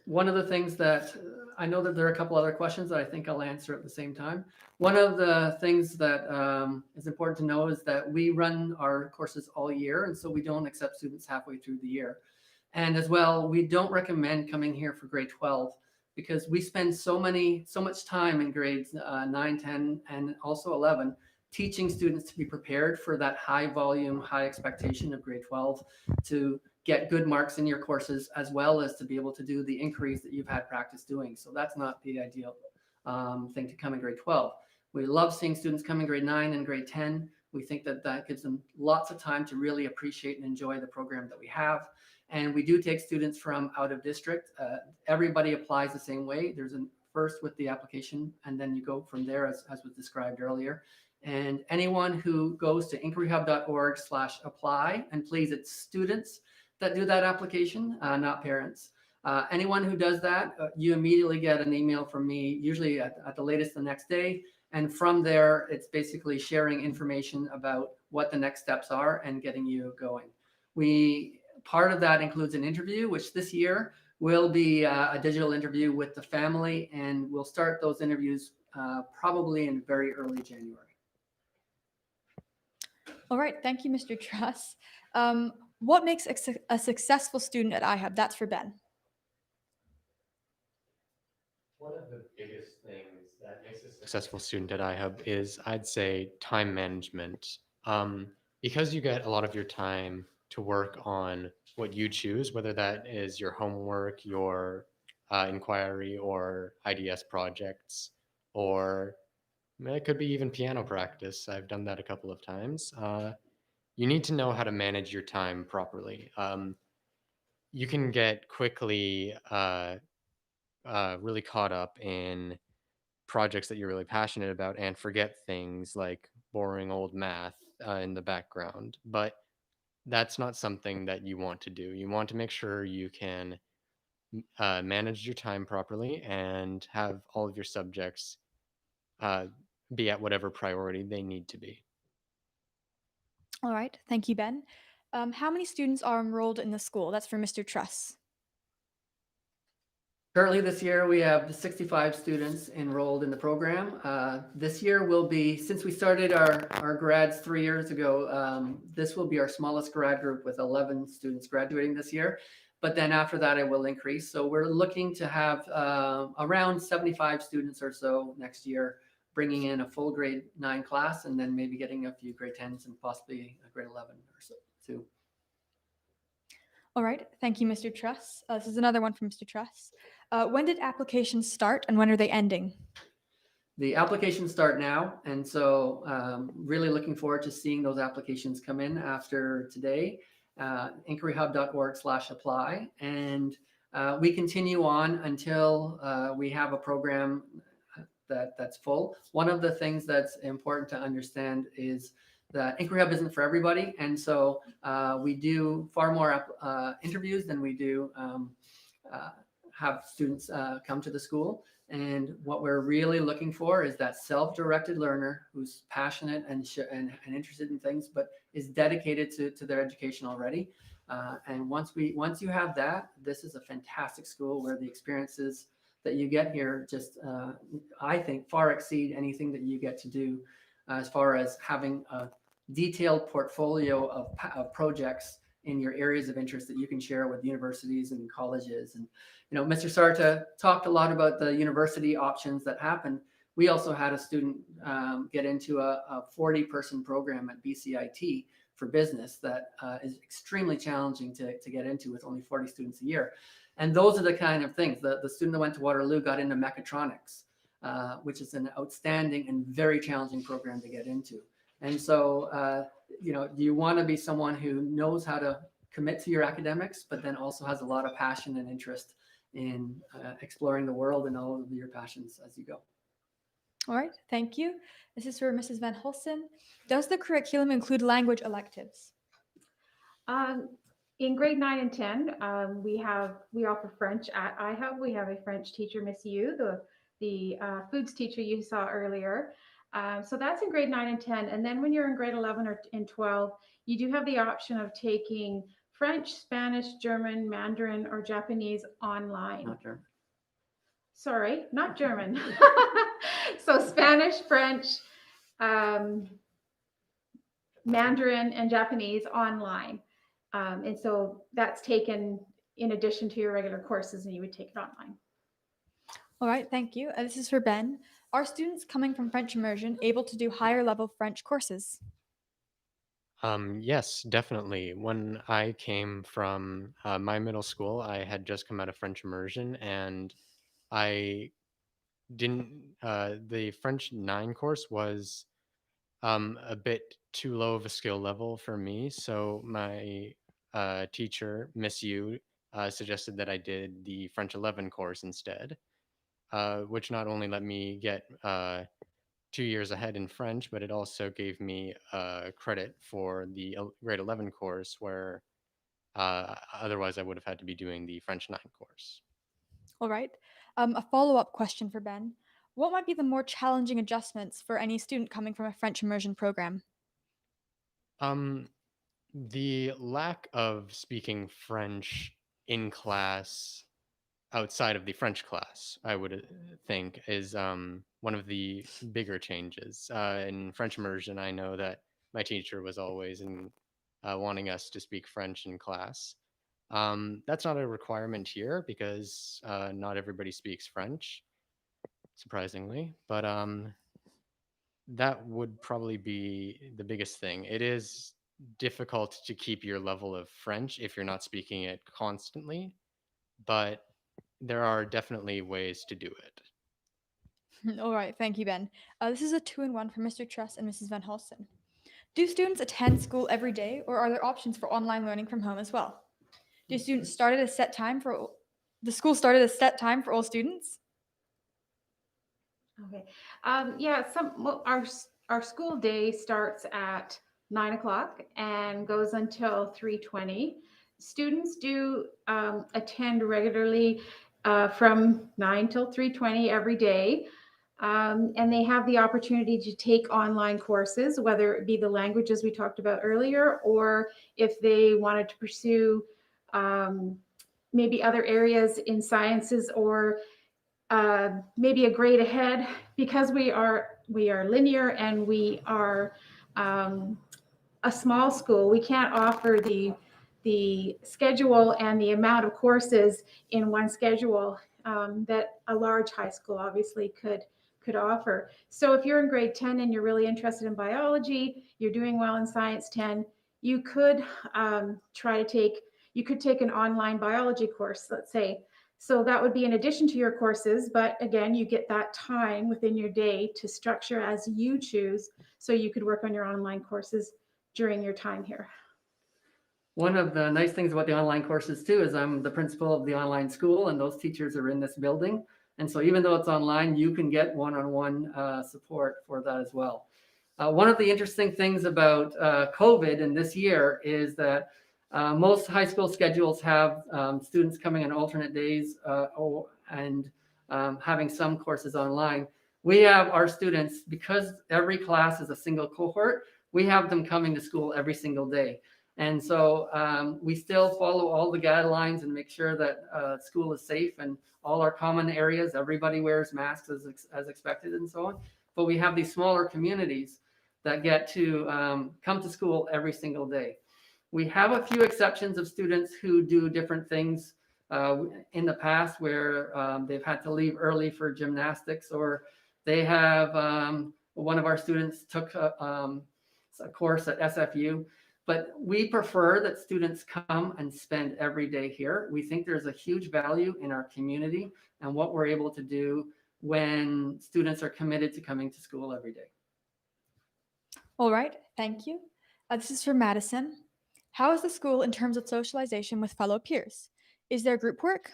One of the things that I know that there are a couple other questions that I think I'll answer at the same time. One of the things that is important to know is that we run our courses all year, and so we don't accept students halfway through the year. And as well, we don't recommend coming here for grade 12 because we spend so much time in grades 9, 10, and also 11 teaching students to be prepared for that high volume, high expectation of grade 12 to get good marks in your courses, as well as to be able to do the inquiries that you've had practice doing. So that's not the ideal thing to come in grade 12. We love seeing students come in grade 9 and grade 10. We think that that gives them lots of time to really appreciate and enjoy the program that we have. And we do take students from out of district. Everybody applies the same way. There's a first with the application, and then you go from there as was described earlier. And anyone who goes to inquiryhub.org/apply, and please, it's students that do that application, not parents. Anyone who does that, you immediately get an email from me, usually at the latest the next day. And from there, it's basically sharing information about what the next steps are and getting you going. Part of that includes an interview, which this year will be a digital interview with the family, and we'll start those interviews probably in very early January. All right, thank you, Mr. Truss. What makes a successful student at iHub? That's for Ben. One of the biggest things that makes a successful student at iHub is, I'd say, time management. Because you get a lot of your time to work on what you choose, whether that is your homework, your inquiry, or IDS projects, or it could be even piano practice. I've done that a couple of times. you need to know how to manage your time properly. You can get quickly really caught up in projects that you're really passionate about and forget things like boring old math in the background. But that's not something that you want to do. You want to make sure you can manage your time properly and have all of your subjects uh, be at whatever priority they need to be. All right, thank you, Ben. How many students are enrolled in the school? That's for Mr. Truss. Currently this year, we have 65 students enrolled in the program. This year will be, since we started our grads 3 years ago, this will be our smallest grad group with 11 students graduating this year. But then after that, it will increase. So we're looking to have around 75 students or so next year, bringing in a full grade 9 class, and then maybe getting a few grade 10s and possibly a grade 11 or so too. All right, thank you, Mr. Truss. This is another one from Mr. Truss. When did applications start and when are they ending? The applications start now, and so really looking forward to seeing those applications come in after today. inquiryhub.org/apply, and we continue on until we have a program that's full. One of the things that's important to understand is that Inquiry Hub isn't for everybody, and so we do far more interviews than we do have students come to the school. And what we're really looking for is that self-directed learner who's passionate and interested in things, but is dedicated to their education already. And once you have that, this is a fantastic school where the experiences that you get here just, I think, far exceed anything that you get to do as far as having a detailed portfolio of projects in your areas of interest that you can share with universities and colleges. And Mr. Sarta talked a lot about the university options that happened. We also had a student get into a 40-person program at BCIT for business that is extremely challenging to get into with only 40 students a year. And those are the kind of things. The student that went to Waterloo got into mechatronics, which is an outstanding and very challenging program to get into. And so, you want to be someone who knows how to commit to your academics, but then also has a lot of passion and interest in exploring the world and all of your passions as you go. All right, thank you. This is for Mrs. Van Hulsen. Does the curriculum include language electives? In grade 9 and 10, we offer French at iHub. We have a French teacher, Miss Yu, the foods teacher you saw earlier. So that's in grade 9 and 10. And then when you're in grade 11 or in 12, you do have the option of taking French, Spanish, German, Mandarin, or Japanese online. Not German. Sorry, not German. So Spanish, French, Mandarin, and Japanese online. And so that's taken in addition to your regular courses, and you would take it online. All right, thank you. This is for Ben. Are students coming from French immersion able to do higher level French courses? Yes, definitely. When I came from my middle school, I had just come out of French immersion, and I didn't. The French 9 course was a bit too low of a skill level for me, so my teacher, Miss Yu, suggested that I did the French 11 course instead, which not only let me get 2 years ahead in French, but it also gave me credit for the grade 11 course, where otherwise I would have had to be doing the French 9 course. All right. A follow-up question for Ben. What might be the more challenging adjustments for any student coming from a French immersion program? The lack of speaking French in class outside of the French class, I would think, is one of the bigger changes. In French immersion, I know that my teacher was always wanting us to speak French in class. That's not a requirement here because not everybody speaks French, surprisingly. But that would probably be the biggest thing. It is difficult to keep your level of French if you're not speaking it constantly, but there are definitely ways to do it. All right, thank you, Ben. This is a 2-in-1 for Mr. Truss and Mrs. Van Hulsen. Do students attend school every day, or are there options for online learning from home as well? Do students start at a set time for the school start at a set time for all students? Okay. Yeah, our school day starts at 9 o'clock and goes until 3:20. Students do attend regularly from 9 till 3:20 every day. And they have the opportunity to take online courses, whether it be the languages we talked about earlier, or if they wanted to pursue maybe other areas in sciences, or maybe a grade ahead, because we are linear and we are a small school. We can't offer the schedule and the amount of courses in one schedule that a large high school obviously could offer. So if you're in grade 10 and you're really interested in biology, you're doing well in science 10, you could take an online biology course, let's say. So that would be in addition to your courses, but again, you get that time within your day to structure as you choose, so you could work on your online courses during your time here. One of the nice things about the online courses too is I'm the principal of the online school, and those teachers are in this building. And so even though it's online, you can get one-on-one support for that as well. One of the interesting things about COVID and this year is that most high school schedules have students coming on alternate days and having some courses online. We have our students, because every class is a single cohort, we have them coming to school every single day. And so we still follow all the guidelines and make sure that school is safe, and all our common areas, everybody wears masks as expected and so on. But we have these smaller communities that get to come to school every single day. We have a few exceptions of students who do different things in the past, where they've had to leave early for gymnastics, or they have, one of our students took a course at SFU. But we prefer that students come and spend every day here. We think there's a huge value in our community and what we're able to do when students are committed to coming to school every day. All right, thank you. This is for Madison. How is the school in terms of socialization with fellow peers? Is there group work?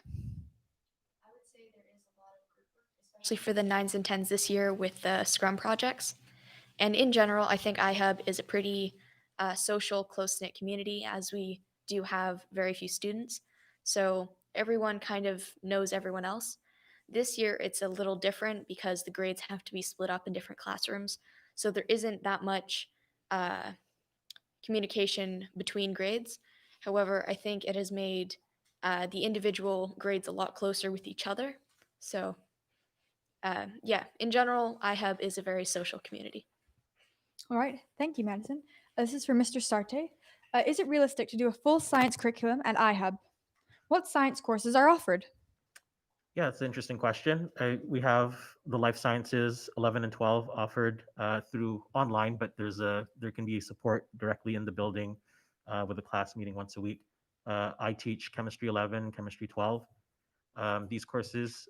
Especially for the 9s and 10s this year with the Scrum projects. And in general, I think iHub is a pretty social, close-knit community, as we do have very few students. So everyone kind of knows everyone else. This year, it's a little different because the grades have to be split up in different classrooms. So there isn't that much communication between grades. However, I think it has made the individual grades a lot closer with each other. So yeah, in general, iHub is a very social community. All right, thank you, Madison. This is for Mr. Sarte. Is it realistic to do a full science curriculum at iHub? What science courses are offered? Yeah, it's an interesting question. We have the life sciences 11 and 12 offered through online, but there can be support directly in the building with a class meeting once a week. I teach chemistry 11, chemistry 12. These courses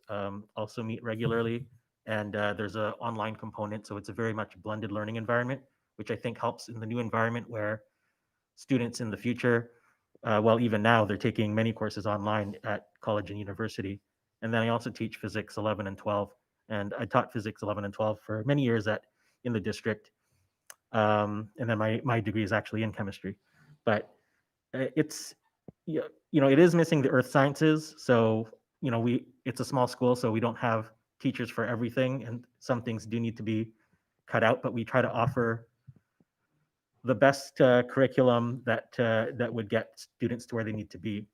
also meet regularly, and there's an online component, so it's a very much blended learning environment, which I think helps in the new environment where students in the future, well, even now, they're taking many courses online at college and university. And then I also teach physics 11 and 12, and I taught physics 11 and 12 for many years in the district. And then my degree is actually in chemistry, but it's it is missing the earth sciences. So it's a small school, so we don't have teachers for everything, and some things do need to be cut out. But we try to offer the best curriculum that would get students to where they need to be.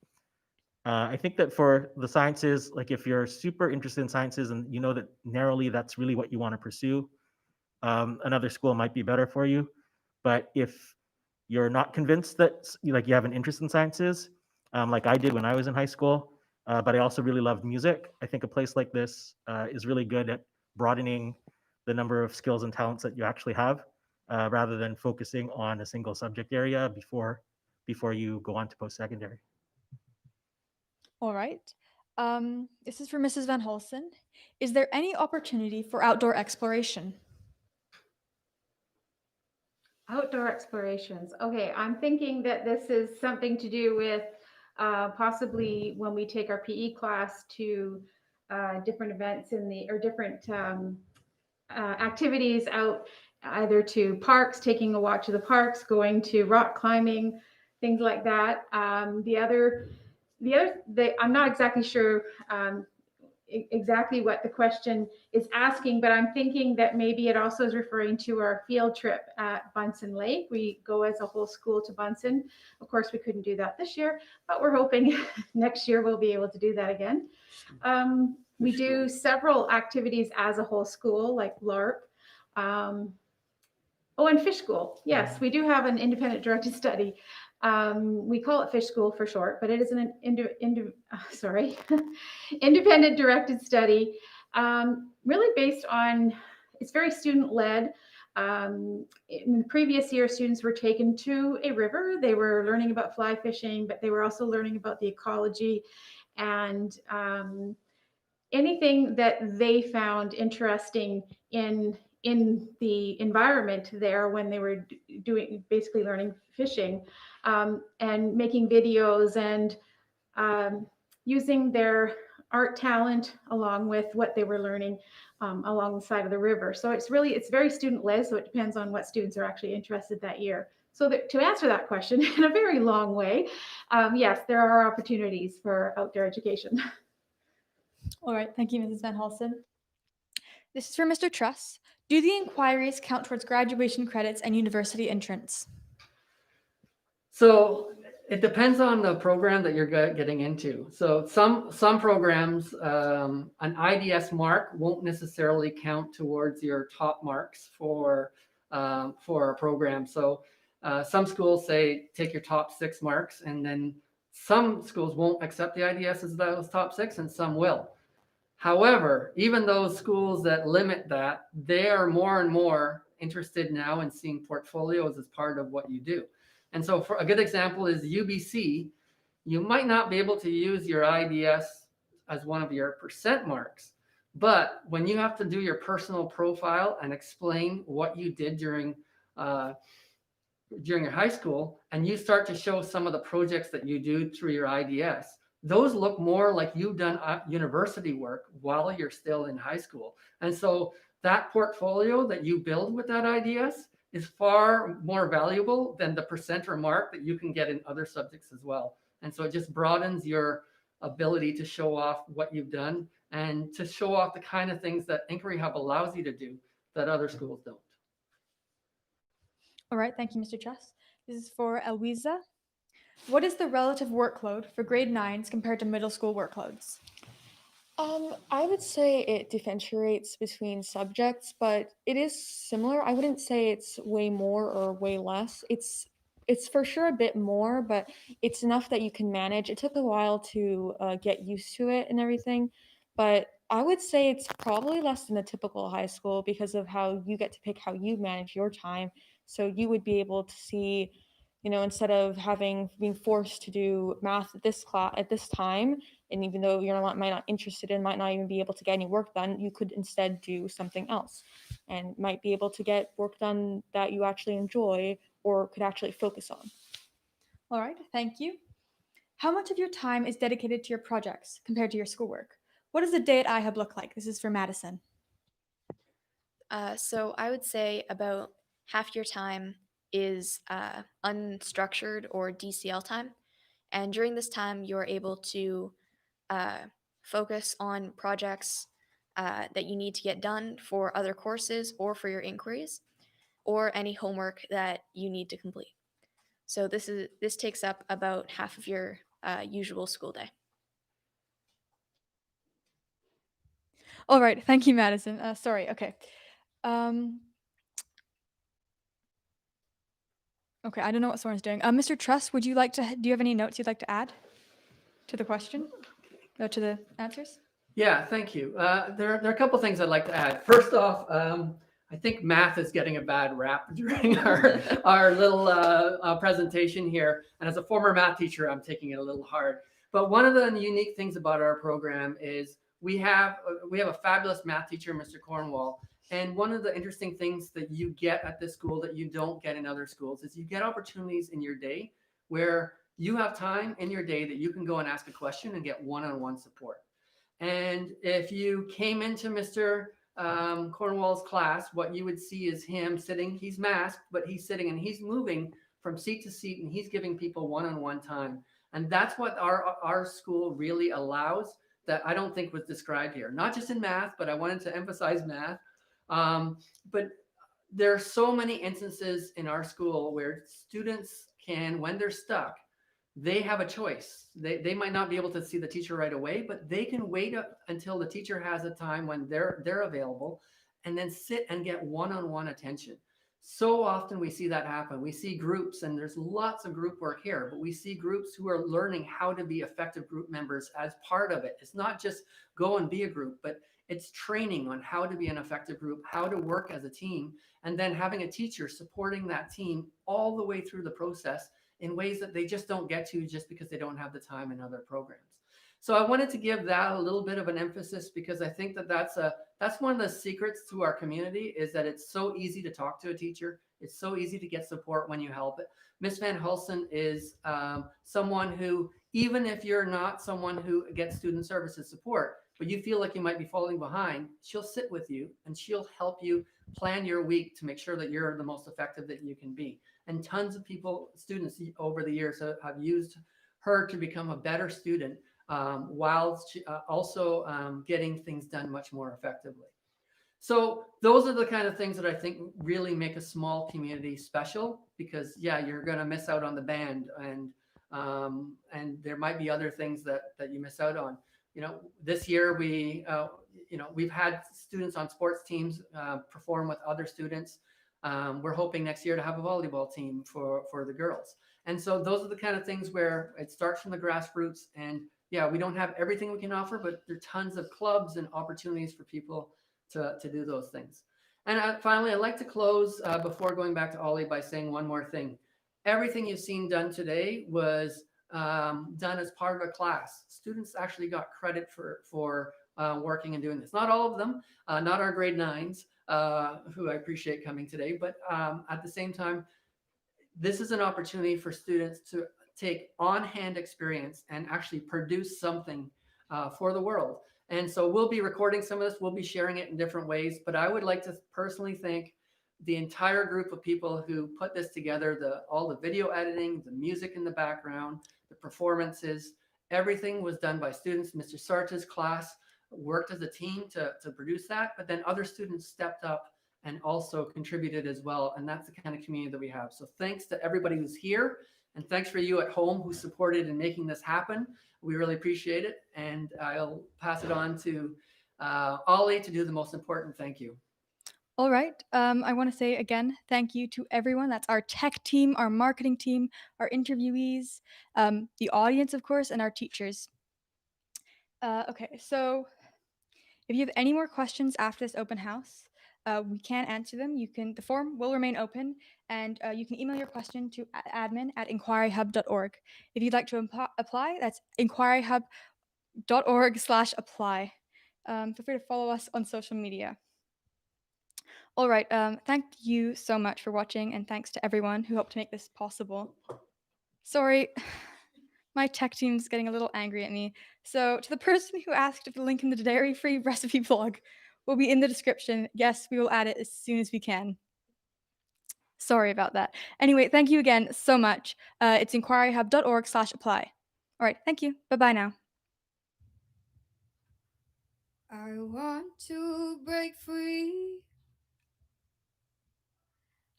I think that for the sciences, like if you're super interested in sciences and you know that narrowly that's really what you want to pursue, another school might be better for you. But if you're not convinced that you have an interest in sciences, like I did when I was in high school, but I also really loved music, I think a place like this is really good at broadening the number of skills and talents that you actually have, rather than focusing on a single subject area before you go on to post-secondary. All right. This is for Mrs. Van Holsen. Is there any opportunity for outdoor exploration? Outdoor explorations. Okay, I'm thinking that this is something to do with possibly when we take our PE class to different events or different activities out, either to parks, taking a walk to the parks, going to rock climbing, things like that. I'm not exactly sure exactly what the question is asking, but I'm thinking that maybe it also is referring to our field trip at Bunsen Lake. We go as a whole school to Bunsen. Of course, we couldn't do that this year, but we're hoping next year we'll be able to do that again. We do several activities as a whole school, like LARP. And Fish School. Yes, we do have an independent directed study. We call it Fish School for short, but it is an independent directed study, really based on, it's very student led. In the previous year, students were taken to a river. They were learning about fly fishing, but they were also learning about the ecology and anything that they found interesting in the environment there when they were basically learning fishing, and making videos and using their art talent along with what they were learning along the side of the river. So it's very student led. So it depends on what students are actually interested that year. So to answer that question in a very long way, yes, there are opportunities for outdoor education. All right, thank you, Mrs. Van Halsen. This is for Mr. Truss. Do the inquiries count towards graduation credits and university entrance? So it depends on the program that you're getting into. So some programs, an IDS mark won't necessarily count towards your top marks for a program. So some schools say take your top 6 marks, and then some schools won't accept the IDS as those top 6, and some will. However, even those schools that limit that, they are more and more interested now in seeing portfolios as part of what you do. And so for a good example is UBC, you might not be able to use your IDS as one of your percent marks, but when you have to do your personal profile and explain what you did during your high school, and you start to show some of the projects that you do through your IDS, those look more like you've done university work while you're still in high school. And so that portfolio that you build with that IDS is far more valuable than the percent or mark that you can get in other subjects as well. And so it just broadens your ability to show off what you've done and to show off the kind of things that Inquiry Hub allows you to do that other schools don't. All right, thank you, Mr. Truss. This is for Eloisa. What is the relative workload for grade 9s compared to middle school workloads? I would say it differentiates between subjects, but it is similar. I wouldn't say it's way more or way less. It's for sure a bit more, but it's enough that you can manage. It took a while to get used to it and everything, but I would say it's probably less than a typical high school because of how you get to pick how you manage your time. So you would be able to see, instead of being forced to do math at this class at this time, and even though you're might not interested in, might not even be able to get any work done, you could instead do something else and might be able to get work done that you actually enjoy or could actually focus on. All right, thank you. How much of your time is dedicated to your projects compared to your schoolwork? What does a day at iHub look like? This is for Madison. So I would say about half your time is unstructured or DCL time. And during this time, you're able to focus on projects that you need to get done for other courses or for your inquiries, or any homework that you need to complete. So this takes up about half of your usual school day. All right, thank you, Madison. Sorry, okay. Okay, I don't know what Soren's doing. Mr. Truss, do you have any notes you'd like to add to the question? Or to the answers? Yeah, thank you. There are a couple things I'd like to add. First off, I think math is getting a bad rap during our little presentation here. And as a former math teacher, I'm taking it a little hard. But one of the unique things about our program is we have a fabulous math teacher, Mr. Cornwall, And one of the interesting things that you get at this school that you don't get in other schools is you get opportunities in your day where you have time in your day that you can go and ask a question and get one-on-one support. And if you came into Mr. Cornwall's class, what you would see is him sitting, he's masked, but he's sitting and he's moving from seat to seat and he's giving people one-on-one time. And that's what our school really allows that I don't think was described here. Not just in math, but I wanted to emphasize math. But there are so many instances in our school where students can, when they're stuck, they have a choice. They might not be able to see the teacher right away, but they can wait until the teacher has a time when they're available and then sit and get one-on-one attention. So often we see that happen. We see groups, and there's lots of group work here, but we see groups who are learning how to be effective group members as part of it. It's not just go and be a group, but it's training on how to be an effective group, how to work as a team, and then having a teacher supporting that team all the way through the process in ways that they just don't get to just because they don't have the time in other programs. So I wanted to give that a little bit of an emphasis because I think that that's one of the secrets to our community is that it's so easy to talk to a teacher. It's so easy to get support when you help it. Miss Van Hulsen is someone who, even if you're not someone who gets student services support, but you feel like you might be falling behind, she'll sit with you and she'll help you plan your week to make sure that you're the most effective that you can be. And tons of people, students over the years have used her to become a better student while also getting things done much more effectively. So those are the kind of things that I think really make a small community special because, yeah, you're going to miss out on the band and there might be other things that you miss out on. You know, this year we've had students on sports teams perform with other students. We're hoping next year to have a volleyball team for the girls. And so those are the kind of things where it starts from the grassroots. And yeah, we don't have everything we can offer, but there are tons of clubs and opportunities for people to do those things. And finally, I'd like to close before going back to Ollie by saying one more thing. Everything you've seen done today was done as part of a class. Students actually got credit for working and doing this. Not all of them, not our grade 9s, who I appreciate coming today, but at the same time, this is an opportunity for students to take on-hand experience and actually produce something for the world. And so we'll be recording some of this, we'll be sharing it in different ways, but I would like to personally thank the entire group of people who put this together, all the video editing, the music in the background, the performances, everything was done by students. Mr. Sarta's class worked as a team to produce that, but then other students stepped up and also contributed as well. And that's the kind of community that we have. So thanks to everybody who's here and thanks for you at home who supported in making this happen. We really appreciate it. And I'll pass it on to Ollie to do the most important thank you. All right. I want to say again, thank you to everyone. That's our tech team, our marketing team, our interviewees, the audience, of course, and our teachers. Okay, so if you have any more questions after this open house, we can answer them. The form will remain open, and you can email your question to admin@inquiryhub.org. If you'd like to apply, that's inquiryhub.org/apply. Feel free to follow us on social media. All right, thank you so much for watching, and thanks to everyone who helped to make this possible. Sorry, my tech team's getting a little angry at me. So to the person who asked if the link in the dairy-free recipe blog will be in the description, yes, we will add it as soon as we can. Sorry about that. Anyway, thank you again so much. It's inquiryhub.org/apply. All right, thank you. Bye-bye now. I want to break free.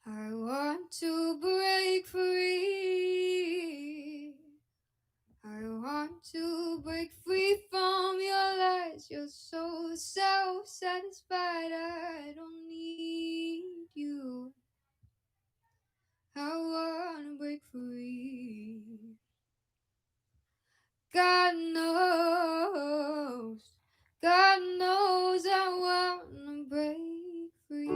I want to break free. I want to break free from your lies. You're so self-satisfied. I don't need you. I want to break free. God knows I want to break free.